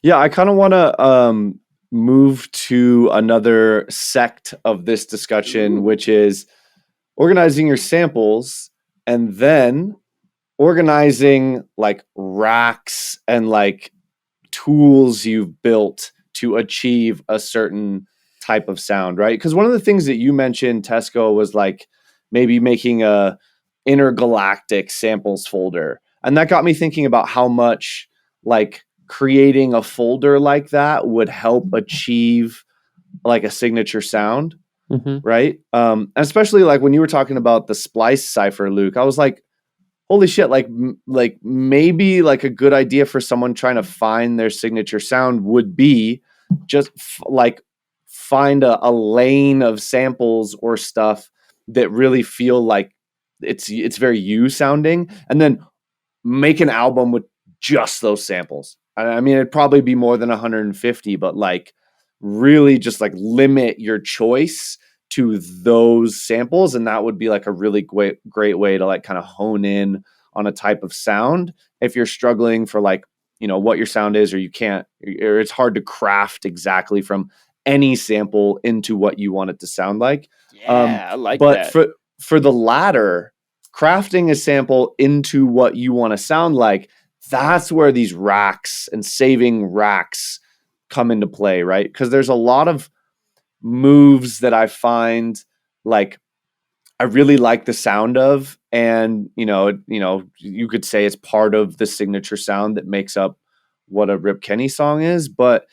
Yeah, I kind of want to move to another sect of this discussion, which is organizing your samples and then organizing like racks and like tools you've built to achieve a certain type of sound, right? Because one of the things that you mentioned, Tesco, was like maybe making a intergalactic samples folder. And that got me thinking about how much like creating a folder like that would help achieve like a signature sound. Right. Especially like when you were talking about the splice cipher, Luke, I was like, holy shit, like maybe like a good idea for someone trying to find their signature sound would be just like find a lane of samples or stuff that really feel like it's very you sounding, and then make an album with just those samples. I mean, it'd probably be more than 150, but like really just like limit your choice to those samples, and that would be like a really great way to like kind of hone in on a type of sound if you're struggling for like, you know, what your sound is, or you can't, or it's hard to craft exactly from any sample into what you want it to sound like. I like but that. For the latter, crafting a sample into what you want to sound like, that's where these racks and saving racks come into play, right? Because there's a lot of moves that I find like I really like the sound of, and you could say it's part of the signature sound that makes up what a Rip Kenny song is, but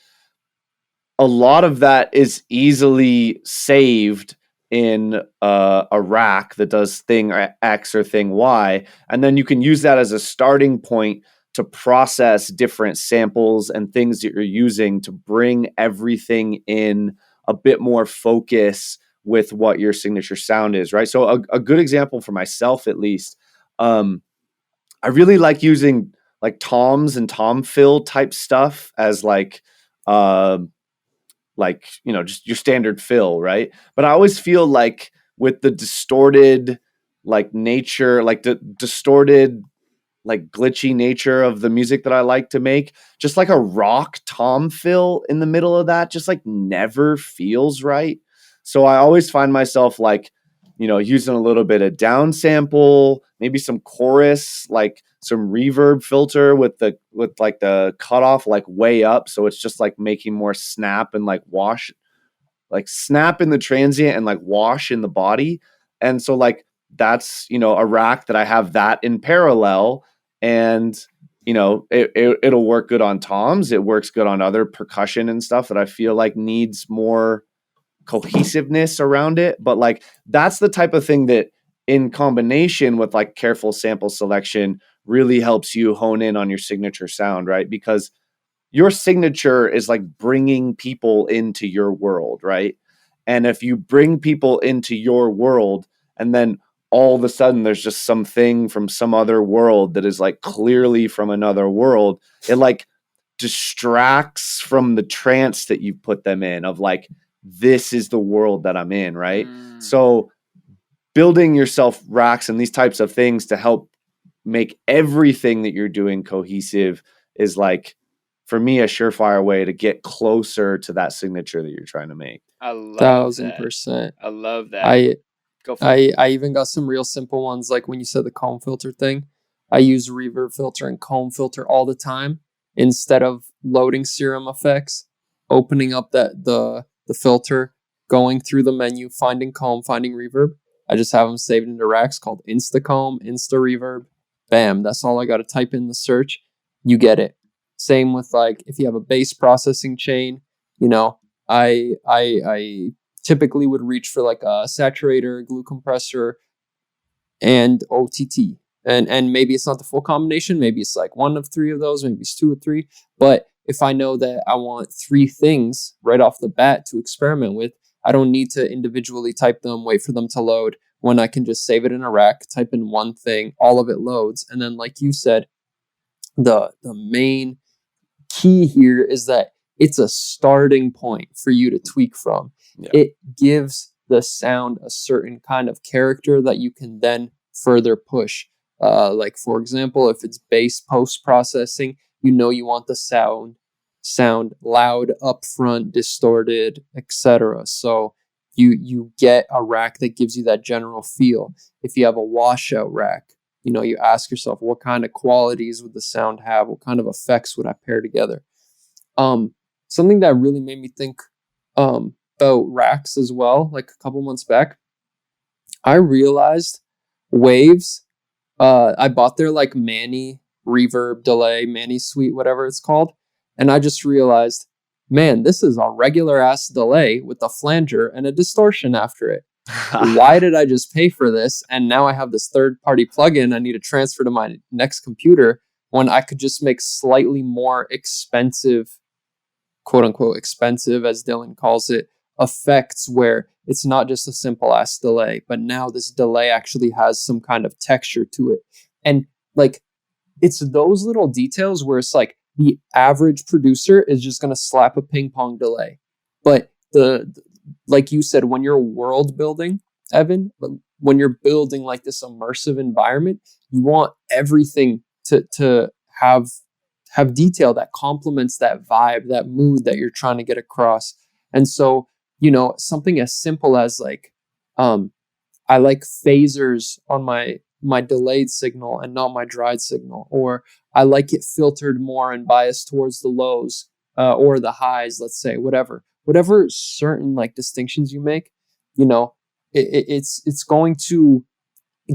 a lot of that is easily saved in a rack that does thing X or thing Y, and then you can use that as a starting point to process different samples and things that you're using to bring everything in a bit more focus with what your signature sound is, right? So a good example for myself, at least, I really like using like toms and tom fill type stuff as like just your standard fill, right? But I always feel like with the distorted like nature, like the distorted like glitchy nature of the music that I like to make, just like a rock tom fill in the middle of that just like never feels right. So I always find myself like, using a little bit of down sample, maybe some chorus, like some reverb filter with like the cutoff like way up, so it's just like making more snap and like wash like snap in the transient and like wash in the body. And so like that's, you know, a rack that I have that in parallel, and you know, it'll work good on toms. It works good on other percussion and stuff that I feel like needs more cohesiveness around it. But like that's the type of thing that in combination with like careful sample selection really helps you hone in on your signature sound, right? Because your signature is like bringing people into your world, right? And if you bring people into your world and then all of a sudden there's just something from some other world that is like clearly from another world, it like distracts from the trance that you put them in of like, this is the world that I'm in, right? So building yourself racks and these types of things to help make everything that you're doing cohesive is like, for me, a surefire way to get closer to that signature that you're trying to make. I love 1000%. I love that. Go for it. I even got some real simple ones, like when you said the comb filter thing. I use reverb filter and comb filter all the time instead of loading serum effects, opening up the filter, going through the menu, finding comb, finding reverb. I just have them saved into racks called Insta Comb, Insta Reverb. Bam, that's all I got to type in the search. You get it. Same with like if you have a bass processing chain, you know, I typically would reach for like a saturator, glue compressor, and OTT. And maybe it's not the full combination. Maybe it's like one of three of those. Maybe it's two or three. But if I know that I want three things right off the bat to experiment with, I don't need to individually type them, wait for them to load, when I can just save it in a rack, type in one thing, all of it loads. And then like you said, the main key here is that it's a starting point for you to tweak from. Yeah. It gives the sound a certain kind of character that you can then further push. Like for example, if it's bass post processing, you know you want the sound loud, upfront, distorted, etc. So you get a rack that gives you that general feel. If you have a washout rack, you know, you ask yourself, what kind of qualities would the sound have? What kind of effects would I pair together? Something that really made me think about racks as well, like a couple months back, I realized waves. I bought their like Manny reverb delay, Manny suite, whatever it's called. And I just realized, man, this is a regular ass delay with a flanger and a distortion after it. Why did I just pay for this? And now I have this third party plugin I need to transfer to my next computer when I could just make slightly more expensive, quote unquote expensive, as Dylan calls it, effects where it's not just a simple ass delay, but now this delay actually has some kind of texture to it. And like, it's those little details where it's like the average producer is just going to slap a ping pong delay. But like you said, when you're world building, Evan, when you're building like this immersive environment, you want everything to have detail that complements that vibe, that mood that you're trying to get across. And so, you know, something as simple as like, I like phasers on my delayed signal and not my dried signal, or I like it filtered more and biased towards the lows or the highs, let's say, whatever certain like distinctions you make, you know, it's going to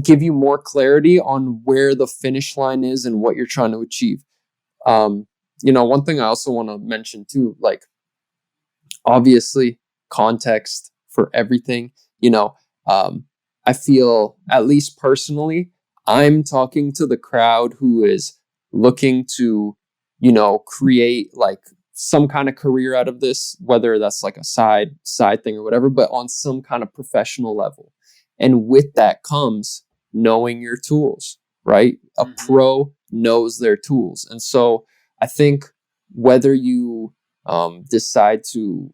give you more clarity on where the finish line is and what you're trying to achieve. You know, one thing I also want to mention too, like obviously context for everything, you know, I feel, at least personally, I'm talking to the crowd who is looking to, you know, create like some kind of career out of this, whether that's like a side thing or whatever, but on some kind of professional level. And with that comes knowing your tools, right? A pro knows their tools. And so I think whether you decide to,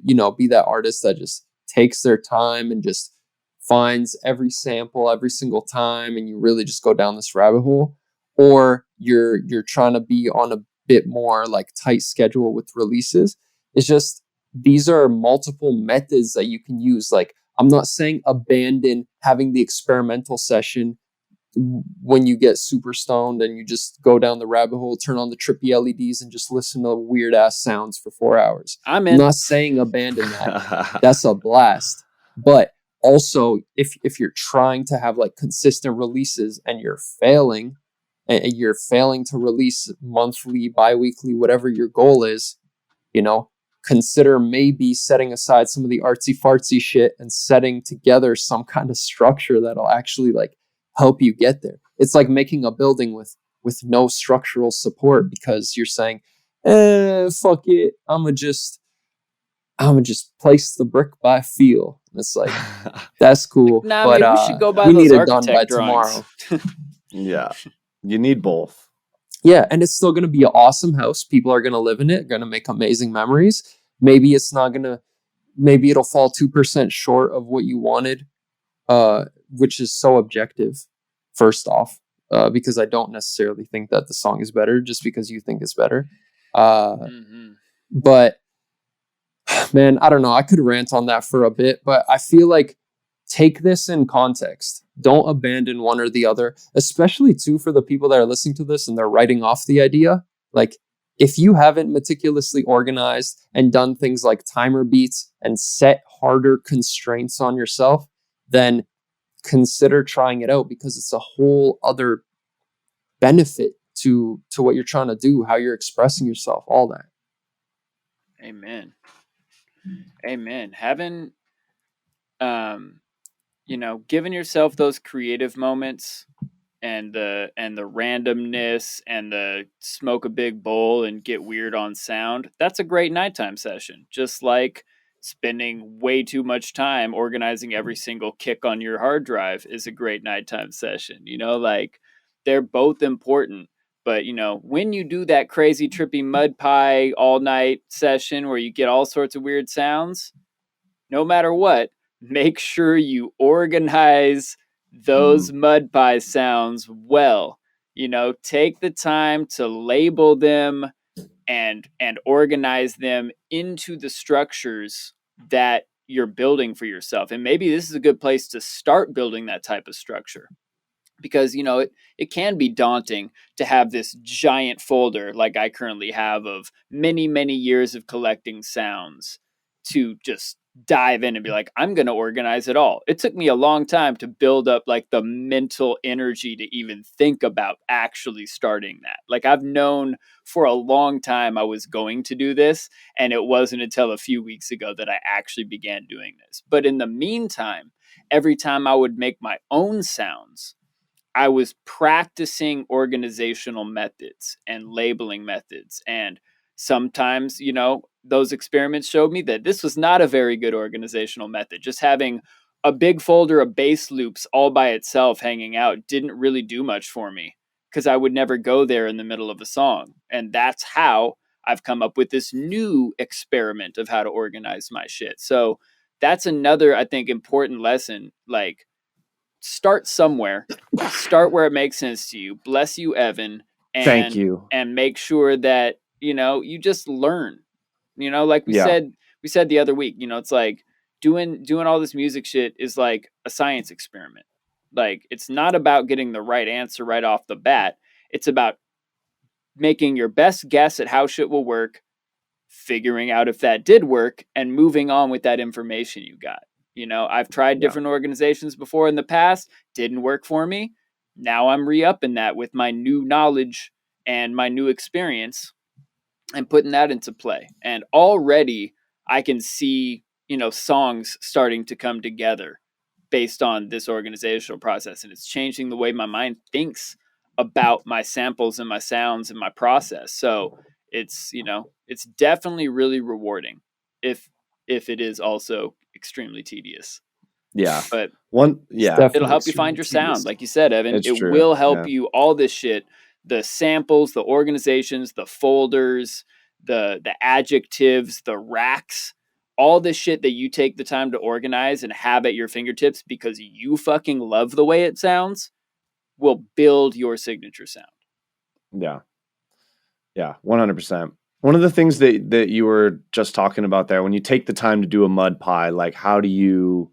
you know, be that artist that just takes their time and just finds every sample every single time and you really just go down this rabbit hole, or you're trying to be on a bit more like tight schedule with releases, it's just, these are multiple methods that you can use. Like, I'm not saying abandon having the experimental session when you get super stoned and you just go down the rabbit hole, turn on the trippy LEDs and just listen to weird ass sounds for 4 hours. I'm I'm in. not saying abandon that. That's a blast. But also, if you're trying to have like consistent releases and you're failing to release monthly, bi-weekly, whatever your goal is, you know, consider maybe setting aside some of the artsy fartsy shit and setting together some kind of structure that'll actually like help you get there. It's like making a building with no structural support because you're saying, fuck it, I'ma just place the brick by feel. And it's like, that's cool. Nah, but maybe we should go by we those need it done by architect drawings. tomorrow. Yeah. You need both. Yeah, and it's still going to be an awesome house. People are going to live in it, going to make amazing memories. Maybe it'll fall 2% short of what you wanted, which is so objective, first off, because I don't necessarily think that the song is better just because you think it's better. But, man, I don't know. I could rant on that for a bit, but I feel like take this in context. Don't abandon one or the other, especially too for the people that are listening to this and they're writing off the idea. Like, if you haven't meticulously organized and done things like timer beats and set harder constraints on yourself, then consider trying it out because it's a whole other benefit to what you're trying to do, how you're expressing yourself, all that. Amen. Having, giving yourself those creative moments and the randomness and the smoke a big bowl and get weird on sound, that's a great nighttime session. Just like spending way too much time organizing every single kick on your hard drive is a great nighttime session. Like, they're both important. But, when you do that crazy trippy mud pie all night session where you get all sorts of weird sounds, no matter what, make sure you organize those mud pie sounds well. Take the time to label them and organize them into the structures that you're building for yourself. And maybe this is a good place to start building that type of structure. Because, it can be daunting to have this giant folder like I currently have of many, many years of collecting sounds to just dive in and be like, I'm going to organize it all. It took me a long time to build up like the mental energy to even think about actually starting that. Like, I've known for a long time I was going to do this, and it wasn't until a few weeks ago that I actually began doing this. But in the meantime, every time I would make my own sounds, I was practicing organizational methods and labeling methods. And sometimes, those experiments showed me that this was not a very good organizational method. Just having a big folder of bass loops all by itself hanging out didn't really do much for me because I would never go there in the middle of a song. And that's how I've come up with this new experiment of how to organize my shit. So that's another, I think, important lesson. Like, start somewhere, start where it makes sense to you. Bless you, Evan. And, Thank you. And make sure that, you just learn, like we said the other week, it's like doing all this music shit is like a science experiment. Like, it's not about getting the right answer right off the bat. It's about making your best guess at how shit will work, figuring out if that did work, and moving on with that information you got. I've tried different organizations before in the past, didn't work for me. Now I'm re-upping that with my new knowledge and my new experience and putting that into play. And already I can see, songs starting to come together based on this organizational process. And it's changing the way my mind thinks about my samples and my sounds and my process. So it's, it's definitely really rewarding if it is also extremely tedious. Yeah. But Definitely it'll help you find your sound. Like you said, Evan, It's it true. will help you, all this shit, the samples, the organizations, the folders, the adjectives, the racks, all this shit that you take the time to organize and have at your fingertips because you fucking love the way it sounds will build your signature sound. Yeah. Yeah, 100%. One of the things that you were just talking about there, when you take the time to do a mud pie, like how do you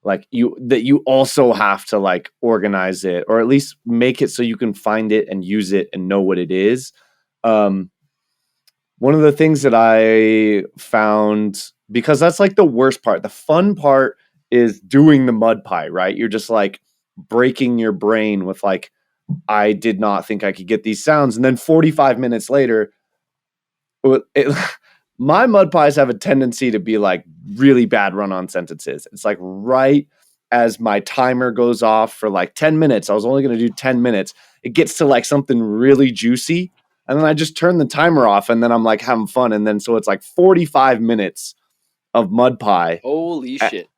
like you also have to like organize it, or at least make it so you can find it and use it and know what it is. One of the things that I found, because that's like the worst part, the fun part is doing the mud pie, right? You're just like breaking your brain with like, I did not think I could get these sounds. And then 45 minutes later, my mud pies have a tendency to be like really bad run-on sentences. It's like right as my timer goes off for like 10 minutes, I was only going to do 10 minutes. It gets to like something really juicy. And then I just turn the timer off and then I'm like having fun. And then so it's like 45 minutes of mud pie. Holy shit.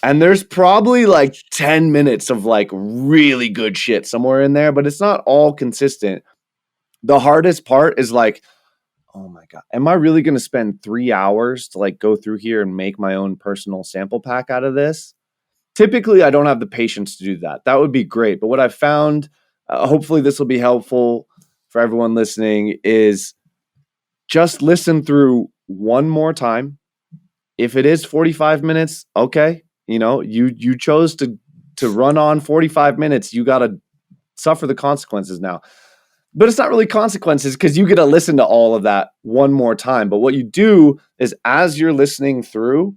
And there's probably like 10 minutes of like really good shit somewhere in there, but it's not all consistent. The hardest part is like, oh my God, am I really going to spend 3 hours to like go through here and make my own personal sample pack out of this? Typically, I don't have the patience to do that. That would be great. But what I've found, hopefully this will be helpful for everyone listening, is just listen through one more time. If it is 45 minutes, okay. You know, you chose to run on 45 minutes. You got to suffer the consequences now. But it's not really consequences because you get to listen to all of that one more time. But what you do is as you're listening through,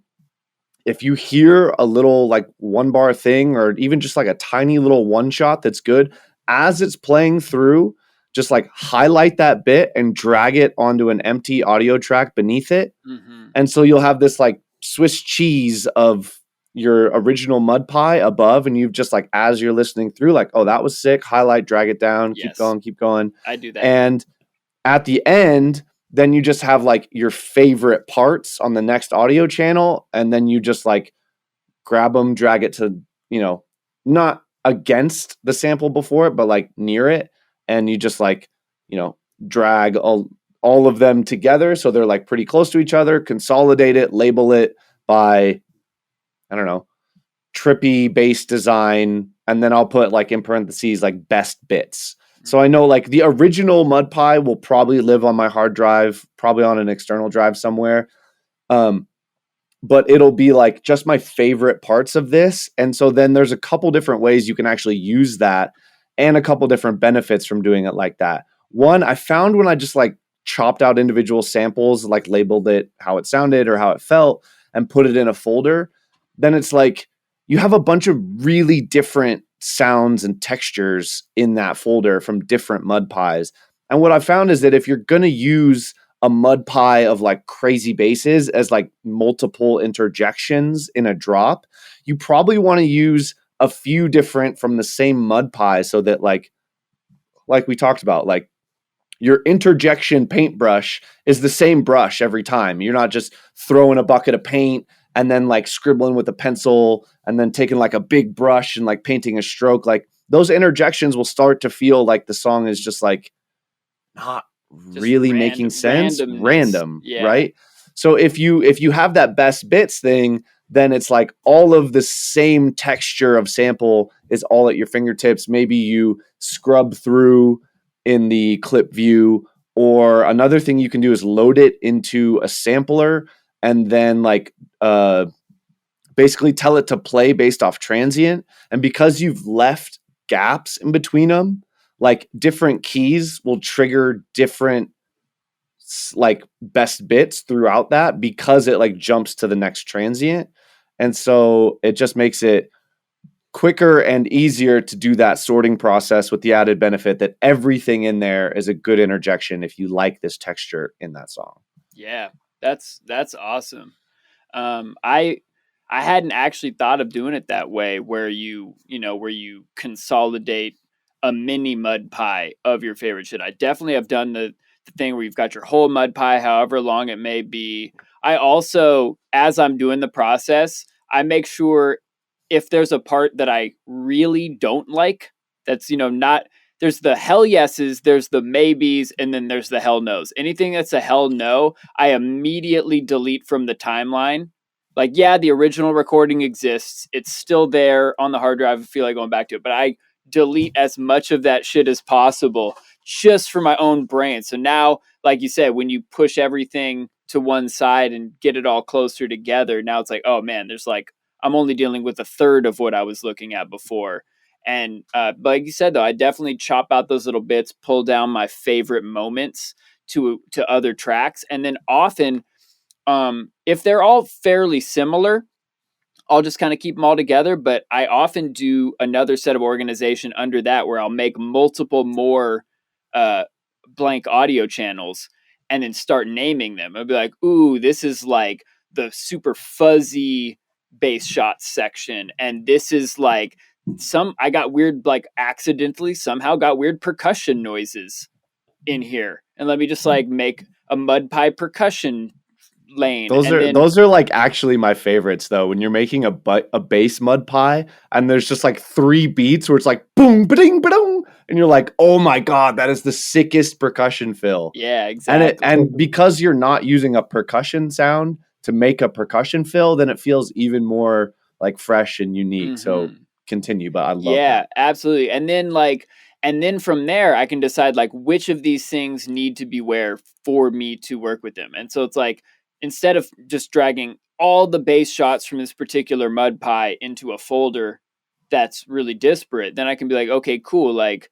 if you hear a little like one bar thing or even just like a tiny little one shot that's good, as it's playing through, just like highlight that bit and drag it onto an empty audio track beneath it. Mm-hmm. And so you'll have this like Swiss cheese of your original mud pie above, and you've just like, as you're listening through, like, oh, that was sick, highlight, drag it down, keep going. I do that. And at the end, then you just have like your favorite parts on the next audio channel, and then you just like grab them, drag it to, you know, not against the sample before it, but like near it, and you just like, you know, drag all of them together so they're like pretty close to each other, consolidate it, label it by, I don't know, trippy bass design, and then I'll put like in parentheses like best bits. So I know like the original mud pie will probably live on my hard drive, probably on an external drive somewhere. But it'll be like just my favorite parts of this. And so then there's a couple different ways you can actually use that, and a couple different benefits from doing it like that. One, I found when I just like chopped out individual samples, like labeled it how it sounded or how it felt and put it in a folder, then it's like you have a bunch of really different sounds and textures in that folder from different mud pies. And what I found is that if you're going to use a mud pie of like crazy basses as like multiple interjections in a drop, you probably want to use a few different from the same mud pie so that like we talked about, like your interjection paintbrush is the same brush every time. You're not just throwing a bucket of paint and then like scribbling with a pencil and then taking like a big brush and like painting a stroke. Like those interjections will start to feel like the song is just like not just really making sense. Random, yeah. Right? So if you have that best bits thing, then it's like all of the same texture of sample is all at your fingertips. Maybe you scrub through in the clip view, or another thing you can do is load it into a sampler and then like basically tell it to play based off transient. And because you've left gaps in between them, like different keys will trigger different like best bits throughout that, because it like jumps to the next transient. And so it just makes it quicker and easier to do that sorting process, with the added benefit that everything in there is a good interjection if you like this texture in that song. Yeah, that's awesome. I hadn't actually thought of doing it that way, where you consolidate a mini mud pie of your favorite shit. I definitely have done the thing where you've got your whole mud pie, however long it may be. I also, as I'm doing the process, I make sure if there's a part that I really don't like, that's, not, there's the hell yeses, there's the maybes, and then there's the hell no's. Anything that's a hell no, I immediately delete from the timeline. Like, yeah, the original recording exists. It's still there on the hard drive. I feel like going back to it, but I delete as much of that shit as possible just for my own brain. So now, like you said, when you push everything to one side and get it all closer together, now it's like, oh man, there's like I'm only dealing with a third of what I was looking at before. And like you said, though, I definitely chop out those little bits, pull down my favorite moments to other tracks. And then often, if they're all fairly similar, I'll just kind of keep them all together. But I often do another set of organization under that where I'll make multiple more blank audio channels and then start naming them. I'll be like, ooh, this is like the super fuzzy bass shot section. And this is like I got weird, like accidentally somehow got weird percussion noises in here. And let me just like make a mud pie percussion lane. Those are like actually my favorites though. When you're making a bass mud pie and there's just like 3 beats where it's like boom, ba-ding, ba-dong, and you're like, oh my god, that is the sickest percussion fill. Yeah, exactly. And because you're not using a percussion sound to make a percussion fill, then it feels even more like fresh and unique. So continue, but I love that. Absolutely. And then from there I can decide like which of these things need to be where for me to work with them. And so it's like, instead of just dragging all the bass shots from this particular mud pie into a folder that's really disparate, then I can be like, okay, cool. Like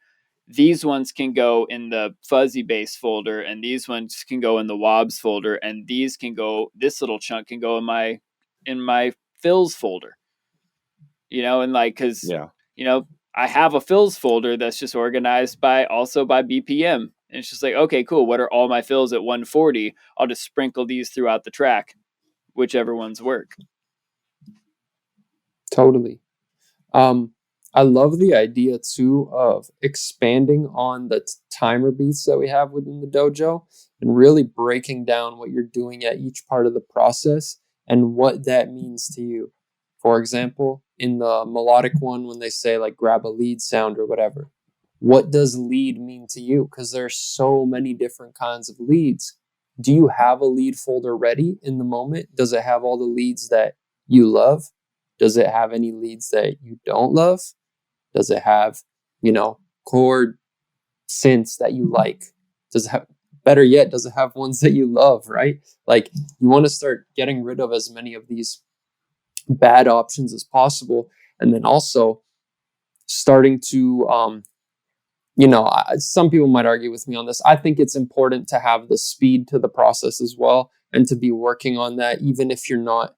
these ones can go in the fuzzy bass folder, and these ones can go in the wobs folder, and this little chunk can go in my fills folder. And like, cause I have a fills folder that's just organized by BPM. And it's just like, okay, cool. What are all my fills at 140? I'll just sprinkle these throughout the track, whichever ones work. Totally. I love the idea too of expanding on the timer beats that we have within the dojo and really breaking down what you're doing at each part of the process and what that means to you. For example, in the melodic one, when they say like grab a lead sound or whatever, what does lead mean to you? Because there's so many different kinds of leads. Do you have a lead folder ready in the moment? Does it have all the leads that you love? Does it have any leads that you don't love? Does it have, chord synths that you like? Does it have, better yet, does it have ones that you love, right? Like you want to start getting rid of as many of these bad options as possible. And then also starting to, some people might argue with me on this. I think it's important to have the speed to the process as well and to be working on that, even if you're not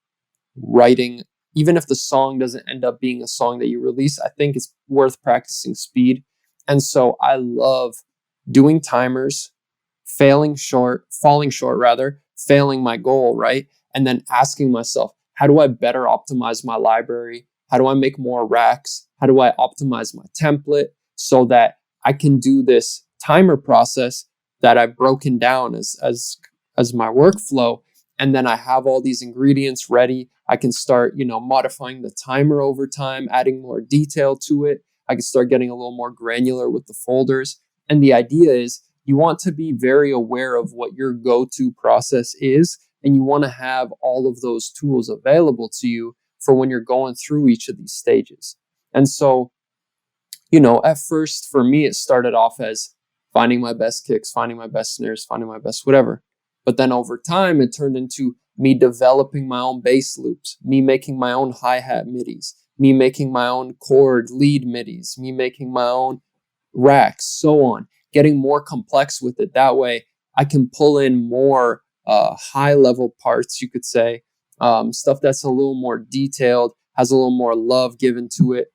writing, even if the song doesn't end up being a song that you release. I think it's worth practicing speed. And so I love doing timers, falling short, failing my goal, right? And then asking myself, how do I better optimize my library? How do I make more racks? How do I optimize my template so that I can do this timer process that I've broken down as my workflow? And then I have all these ingredients ready. I can start, modifying the timer over time, adding more detail to it. I can start getting a little more granular with the folders. And the idea is you want to be very aware of what your go-to process is. And you want to have all of those tools available to you for when you're going through each of these stages. And so, at first for me, it started off as finding my best kicks, finding my best snares, finding my best whatever. But then over time, it turned into me developing my own bass loops, me making my own hi-hat midis, me making my own chord lead midis, me making my own racks, so on, getting more complex with it. That way I can pull in more high level parts, you could say, stuff that's a little more detailed, has a little more love given to it.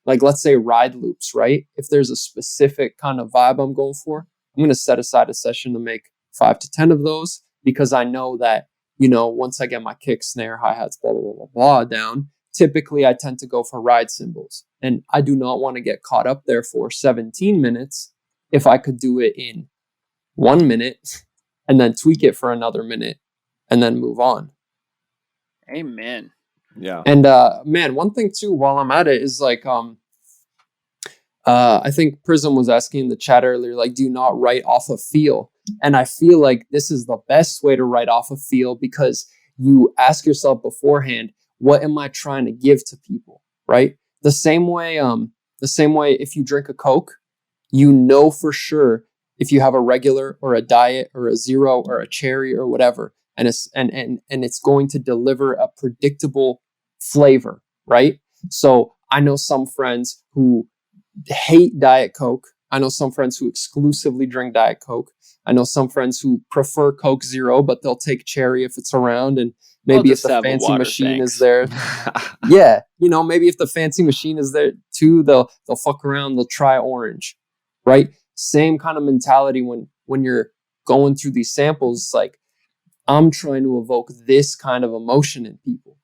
Like let's say ride loops, right? If there's a specific kind of vibe I'm going for, I'm going to set aside a session to make 5 to 10 of those, because I know that, once I get my kick, snare, hi-hats, blah, blah, blah, blah, blah down, typically I tend to go for ride cymbals. And I do not want to get caught up there for 17 minutes if I could do it in 1 minute and then tweak it for another minute and then move on. Amen. Yeah. And man, one thing too, while I'm at it, is like, I think Prism was asking in the chat earlier, like, do you not write off a feel? And I feel like this is the best way to write off a feel, because you ask yourself beforehand, what am I trying to give to people, right? The same way if you drink a Coke, for sure if you have a regular or a diet or a zero or a cherry or whatever, and it's going to deliver a predictable flavor, right? So I know some friends who hate Diet Coke. I know some friends who exclusively drink Diet Coke. I know some friends who prefer Coke Zero, but they'll take cherry if it's around. And maybe if the fancy machine is there, yeah, maybe if the fancy machine is there too, they'll fuck around. They'll try orange, right? Same kind of mentality when you're going through these samples. It's like, I'm trying to evoke this kind of emotion in people,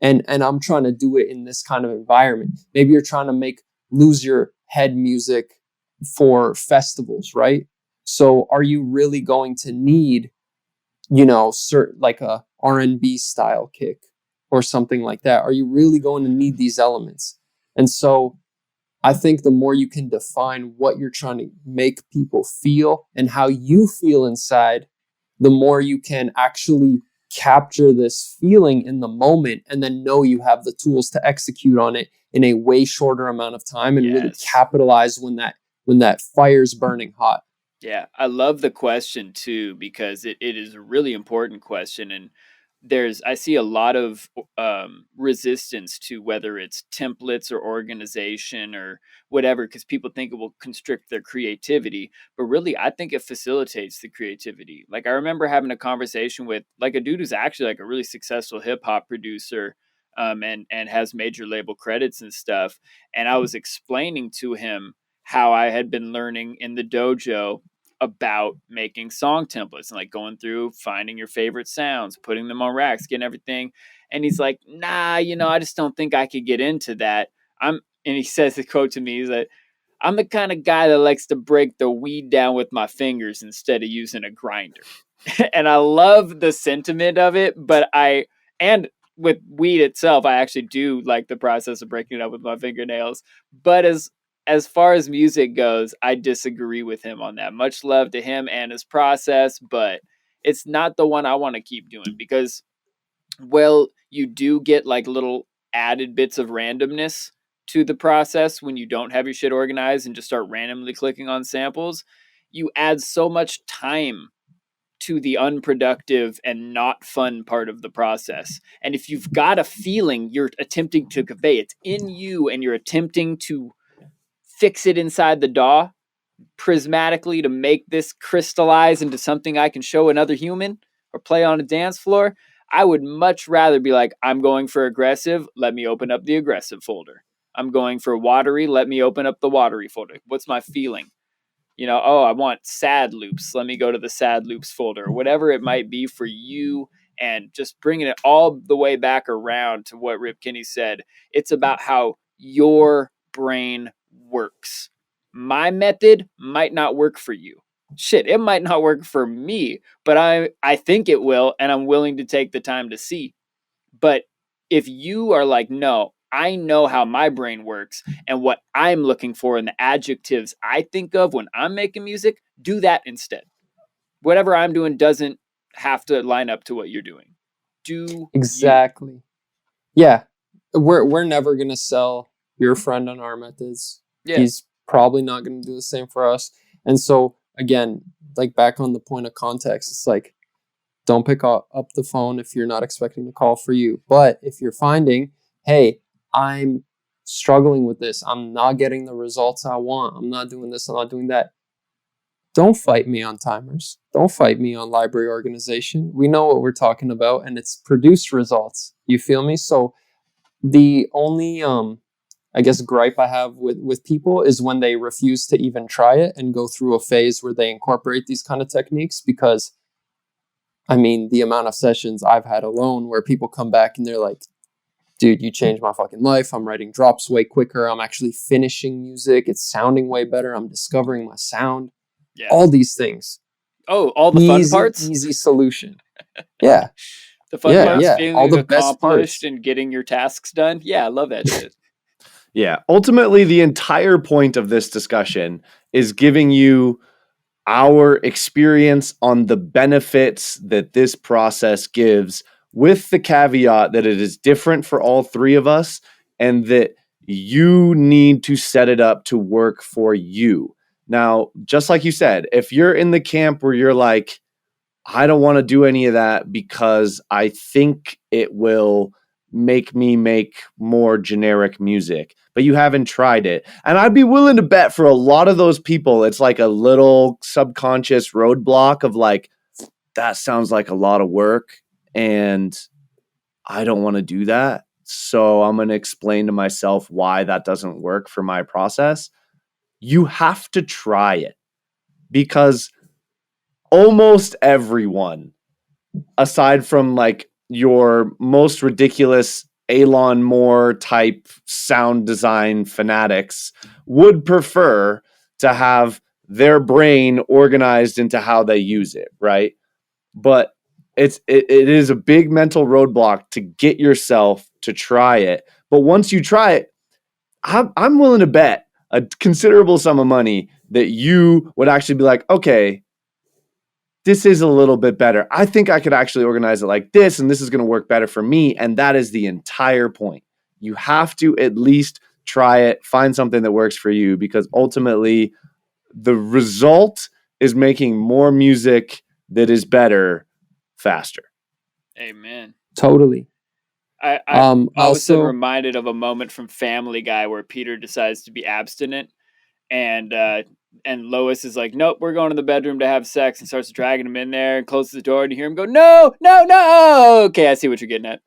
and I'm trying to do it in this kind of environment. Maybe you're trying to make lose your head music for festivals, right? So are you really going to need, certain like a R&B style kick or something like that? Are you really going to need these elements? And so I think the more you can define what you're trying to make people feel and how you feel inside, the more you can actually capture this feeling in the moment and then know you have the tools to execute on it in a way shorter amount of time and really capitalize when that fire's burning hot. Yeah, I love the question too, because it is a really important question. And I see a lot of resistance to whether it's templates or organization or whatever, because people think it will constrict their creativity. But really, I think it facilitates the creativity. Like, I remember having a conversation with like a dude who's actually like a really successful hip hop producer, and has major label credits and stuff. And I was explaining to him how I had been learning in the dojo about making song templates and like going through, finding your favorite sounds, putting them on racks, getting everything. And he's like, nah, I just don't think I could get into that. And he says the quote to me, he's like, I'm the kind of guy that likes to break the weed down with my fingers instead of using a grinder. And I love the sentiment of it, and with weed itself, I actually do like the process of breaking it up with my fingernails. But as far as music goes, I disagree with him on that. Much love to him and his process, but it's not the one I want to keep doing because, well, you do get like little added bits of randomness to the process when you don't have your shit organized and just start randomly clicking on samples. You add so much time to the unproductive and not fun part of the process. And if you've got a feeling you're attempting to convey, it's in you and you're attempting to fix it inside the DAW prismatically to make this crystallize into something I can show another human or play on a dance floor, I would much rather be like, I'm going for aggressive, let me open up the aggressive folder. I'm going for watery, let me open up the watery folder. What's my feeling? I want sad loops. Let me go to the sad loops folder, whatever it might be for you, and just bringing it all the way back around to what Rip Kinney said. It's about how your brain works. My method might not work for you. Shit, it might not work for me, but I think it will, and I'm willing to take the time to see. But if you are like, no, I know how my brain works and what I'm looking for and the adjectives I think of when I'm making music, do that instead. Whatever I'm doing doesn't have to line up to what you're doing. Do exactly. You. Yeah. We're never gonna sell your friend on our methods. Yeah. He's probably not gonna do the same for us. And so again, like back on the point of context, it's like, don't pick up the phone if you're not expecting the call for you. But if you're finding, hey, I'm struggling with this, I'm not getting the results I want, I'm not doing this, I'm not doing that, don't fight me on timers. Don't fight me on library organization. We know what we're talking about, and it's produced results. You feel me? So the only, I guess, gripe I have with people is when they refuse to even try it and go through a phase where they incorporate these kind of techniques, because I mean, the amount of sessions I've had alone where people come back and they're like, dude, you changed my fucking life. I'm writing drops way quicker. I'm actually finishing music. It's sounding way better. I'm discovering my sound. Yeah. All these things. Oh, all the fun parts? Easy solution. Yeah. The fun parts, feeling all the accomplished and getting your tasks done. Yeah, I love that shit. Yeah. Ultimately, the entire point of this discussion is giving you our experience on the benefits that this process gives, with the caveat that it is different for all three of us and that you need to set it up to work for you. Now, just like you said, if you're in the camp where you're like, I don't want to do any of that because I think it will make me make more generic music, but you haven't tried it. And I'd be willing to bet for a lot of those people, it's like a little subconscious roadblock of like, that sounds like a lot of work and I don't want to do that. So I'm going to explain to myself why that doesn't work for my process. You have to try it because almost everyone, aside from like your most ridiculous Elon Moore type sound design fanatics, would prefer to have their brain organized into how they use it, right? But it is a big mental roadblock to get yourself to try it. But once you try it, I'm willing to bet a considerable sum of money that you would actually be like, okay, this is a little bit better. I think I could actually organize it like this, and this is going to work better for me. And that is the entire point. You have to at least try it, find something that works for you, because ultimately the result is making more music that is better faster. Amen. Totally. I all of a sudden also, reminded of a moment from Family Guy where Peter decides to be abstinent, and Lois is like, "Nope, we're going to the bedroom to have sex," and starts dragging him in there and closes the door, and you hear him go, "No, no, no!" Okay, I see what you're getting at.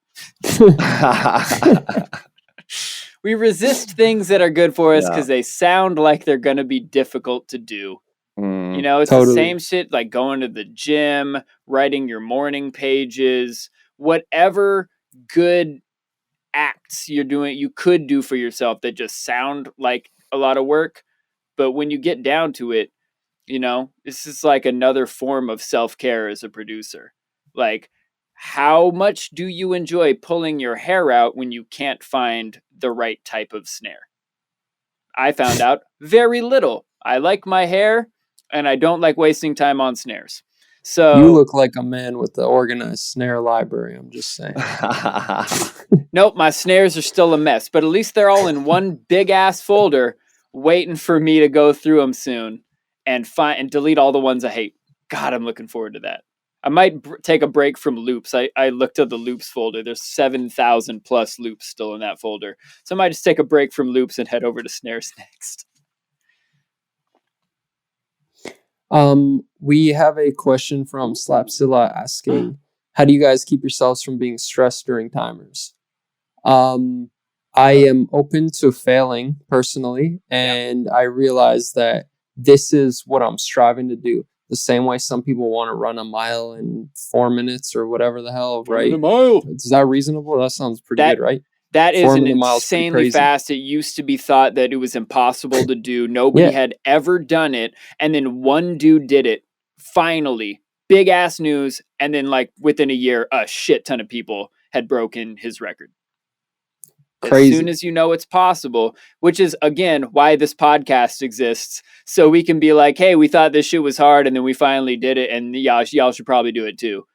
We resist things that are good for us because they sound like they're going to be difficult to do. You know, it's the Totally. same shit like going to the gym, writing your morning pages, whatever good acts you're doing, you could do for yourself that just sound like a lot of work. But when you get down to it, you know, this is like another form of self-care as a producer. Like, how much do you enjoy pulling your hair out when you can't find the right type of snare? I found out very little. I like my hair and I don't like wasting time on snares. So you look like a man with the organized snare library. I'm just saying. nope, my snares are still a mess, but at least they're all in one big ass folder waiting for me to go through them soon and find and delete all the ones I hate. God, I'm looking forward to that. I might take a break from loops. I looked at the loops folder. There's 7,000 plus loops still in that folder. So I might just take a break from loops and head over to snares next. We have a question from Slapzilla asking, how do you guys keep yourselves from being stressed during timers? I am open to failing personally, and I realize that this is what I'm striving to do. The same way some people want to run a mile in 4 minutes or whatever the hell, right? A mile. Is that reasonable? That sounds pretty good, right? That is 4 an minute miles, pretty insanely crazy. fast. It used to be thought that it was impossible to do. Nobody had ever done it. And then one dude did it. Finally. Big ass news. And then like within a year, a shit ton of people had broken his record. Crazy. As soon as you know it's possible, which is, again, why this podcast exists. So we can be like, hey, we thought this shit was hard, and then we finally did it, and y'all should probably do it too.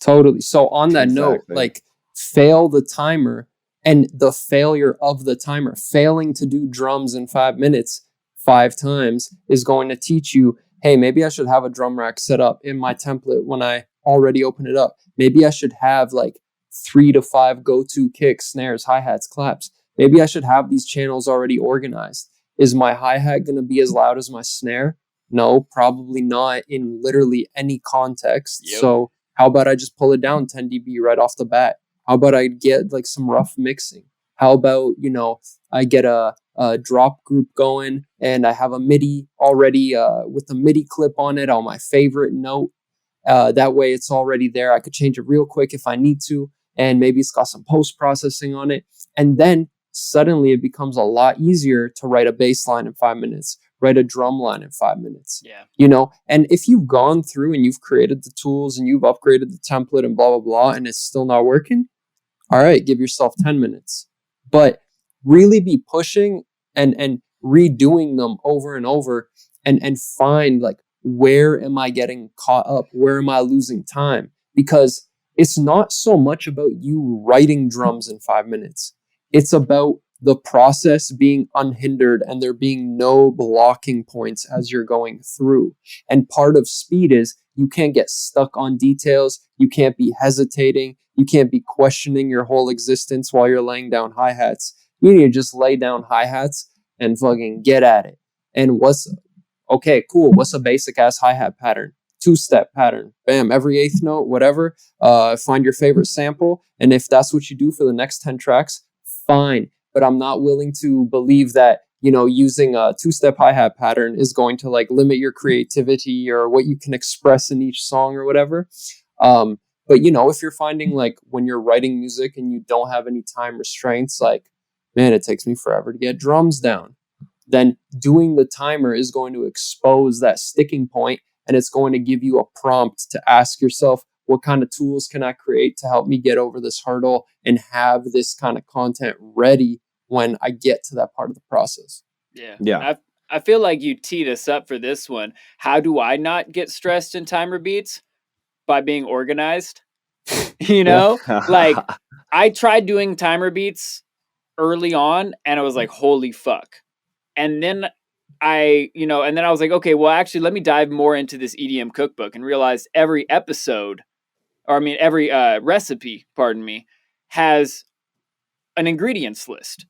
Totally. So on that note, like, fail the timer, and the failure of the timer, failing to do drums in 5 minutes 5 times is going to teach you, hey, maybe I should have a drum rack set up in my template when I already open it up. Maybe I should have like 3 to 5 go-to kicks, snares, hi-hats, claps. Maybe I should have these channels already organized. Is my hi-hat going to be as loud as my snare? No, probably not in literally any context. Yep. So how about I just pull it down 10 dB right off the bat? How about I get like some rough mixing? How about, you know, I get a drop group going and I have a MIDI already with a MIDI clip on it on my favorite note. That way it's already there. I could change it real quick if I need to. And maybe it's got some post-processing on it. And then suddenly it becomes a lot easier to write a bass line in 5 minutes, write a drum line in 5 minutes. Yeah. You know, and if you've gone through and you've created the tools and you've upgraded the template and blah, blah, blah, and it's still not working, all right, give yourself 10 minutes. But really be pushing and redoing them over and over and find like, where am I getting caught up? Where am I losing time? Because it's not so much about you writing drums in 5 minutes. It's about the process being unhindered and there being no blocking points as you're going through. And part of speed is you can't get stuck on details. You can't be hesitating. You can't be questioning your whole existence while you're laying down hi-hats. You need to just lay down hi-hats and fucking get at it. And okay, cool. What's a basic ass hi-hat pattern? 2-step pattern. Bam, every eighth note, whatever. Find your favorite sample. And if that's what you do for the next 10 tracks, fine. But I'm not willing to believe that, using a 2-step hi-hat pattern is going to like limit your creativity or what you can express in each song or whatever. But if you're finding like when you're writing music and you don't have any time restraints, like, man, it takes me forever to get drums down, then doing the timer is going to expose that sticking point, and it's going to give you a prompt to ask yourself, what kind of tools can I create to help me get over this hurdle and have this kind of content ready when I get to that part of the process? Yeah. I feel like you teed us up for this one. How do I not get stressed in timer beats? By being organized. Like I tried doing timer beats early on and I was like, holy fuck. And then I was like, okay, well, actually, let me dive more into this EDM cookbook and realize every recipe, has an ingredients list.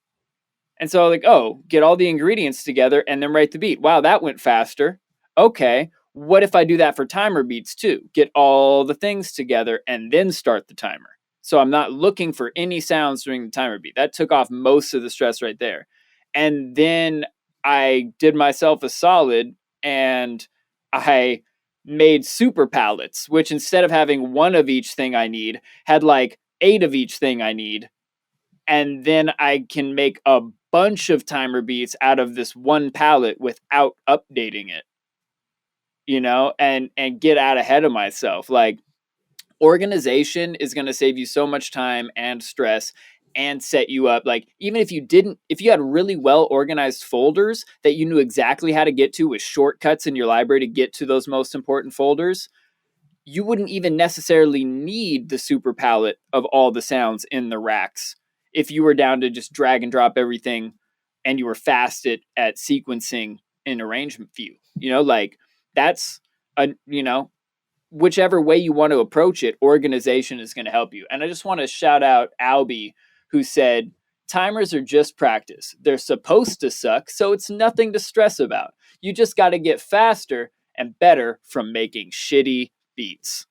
And so I was like, oh, get all the ingredients together and then write the beat. Wow, that went faster. Okay, what if I do that for timer beats too? Get all the things together and then start the timer. So I'm not looking for any sounds during the timer beat. That took off most of the stress right there. And then I did myself a solid and I made super palettes, which instead of having one of each thing I need, had like 8 of each thing I need. And then I can make a bunch of timer beats out of this one palette without updating it. And get out ahead of myself. Like, organization is going to save you so much time and stress and set you up. Like, even if you had really well organized folders that you knew exactly how to get to with shortcuts in your library to get to those most important folders, you wouldn't even necessarily need the super palette of all the sounds in the racks if you were down to just drag and drop everything and you were fast at sequencing in arrangement view. That's whichever way you want to approach it, organization is going to help you. And I just want to shout out Albie, who said, timers are just practice. They're supposed to suck, so it's nothing to stress about. You just got to get faster and better from making shitty beats.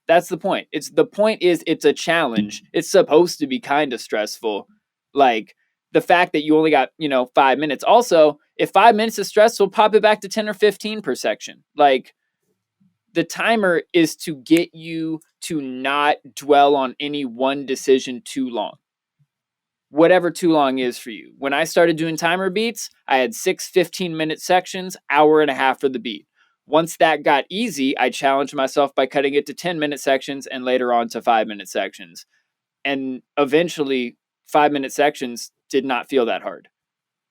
That's the point. It's a challenge. It's supposed to be kind of stressful. Like, the fact that you only got, 5 minutes. Also, if 5 minutes is stressful, pop it back to 10 or 15 per section. Like, the timer is to get you to not dwell on any one decision too long. Whatever too long is for you. When I started doing timer beats, I had 6 15-minute sections, hour and a half for the beat. Once that got easy, I challenged myself by cutting it to 10-minute sections and later on to 5-minute sections. And eventually, 5-minute sections did not feel that hard.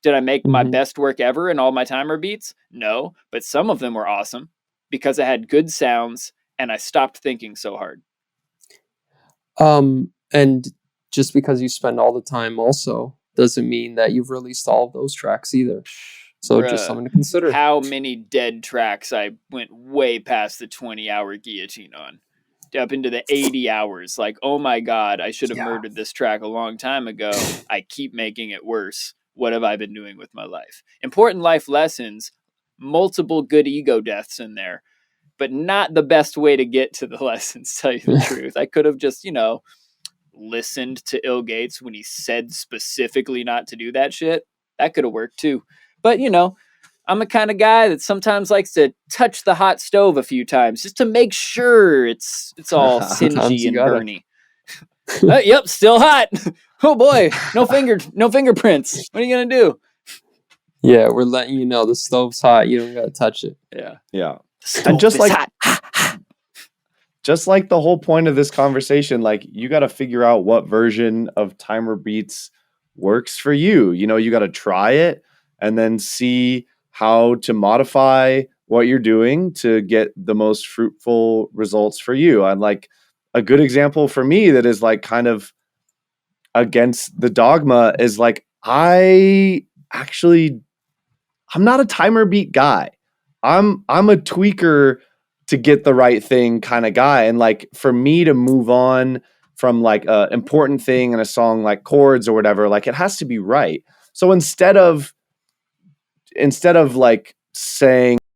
Did I make my best work ever in all my timer beats? No, but some of them were awesome because I had good sounds and I stopped thinking so hard. And just because you spend all the time also doesn't mean that you've released all of those tracks either. So just something to consider. How many dead tracks I went way past the 20-hour guillotine on, up into the 80 hours. Like, oh my God, I should have murdered this track a long time ago. I keep making it worse. What have I been doing with my life? Important life lessons, multiple good ego deaths in there, but not the best way to get to the lessons, tell you the truth. I could have just, listened to Ill Gates when he said specifically not to do that shit. That could have worked too. But, I'm the kind of guy that sometimes likes to touch the hot stove a few times just to make sure it's all singy and burny. Yep, still hot. Oh boy, no fingerprints. What are you gonna do? Yeah, we're letting you know the stove's hot. You don't gotta touch it. Yeah. And just like hot. Just like the whole point of this conversation, like, you got to figure out what version of timer beats works for you. You got to try it and then see how to modify what you're doing to get the most fruitful results for you. And like, a good example for me that is like kind of against the dogma is like, I'm not a timer beat guy. I'm a tweaker to get the right thing kind of guy. And like for me to move on from like a important thing in a song like chords or whatever, like it has to be right. So instead of like saying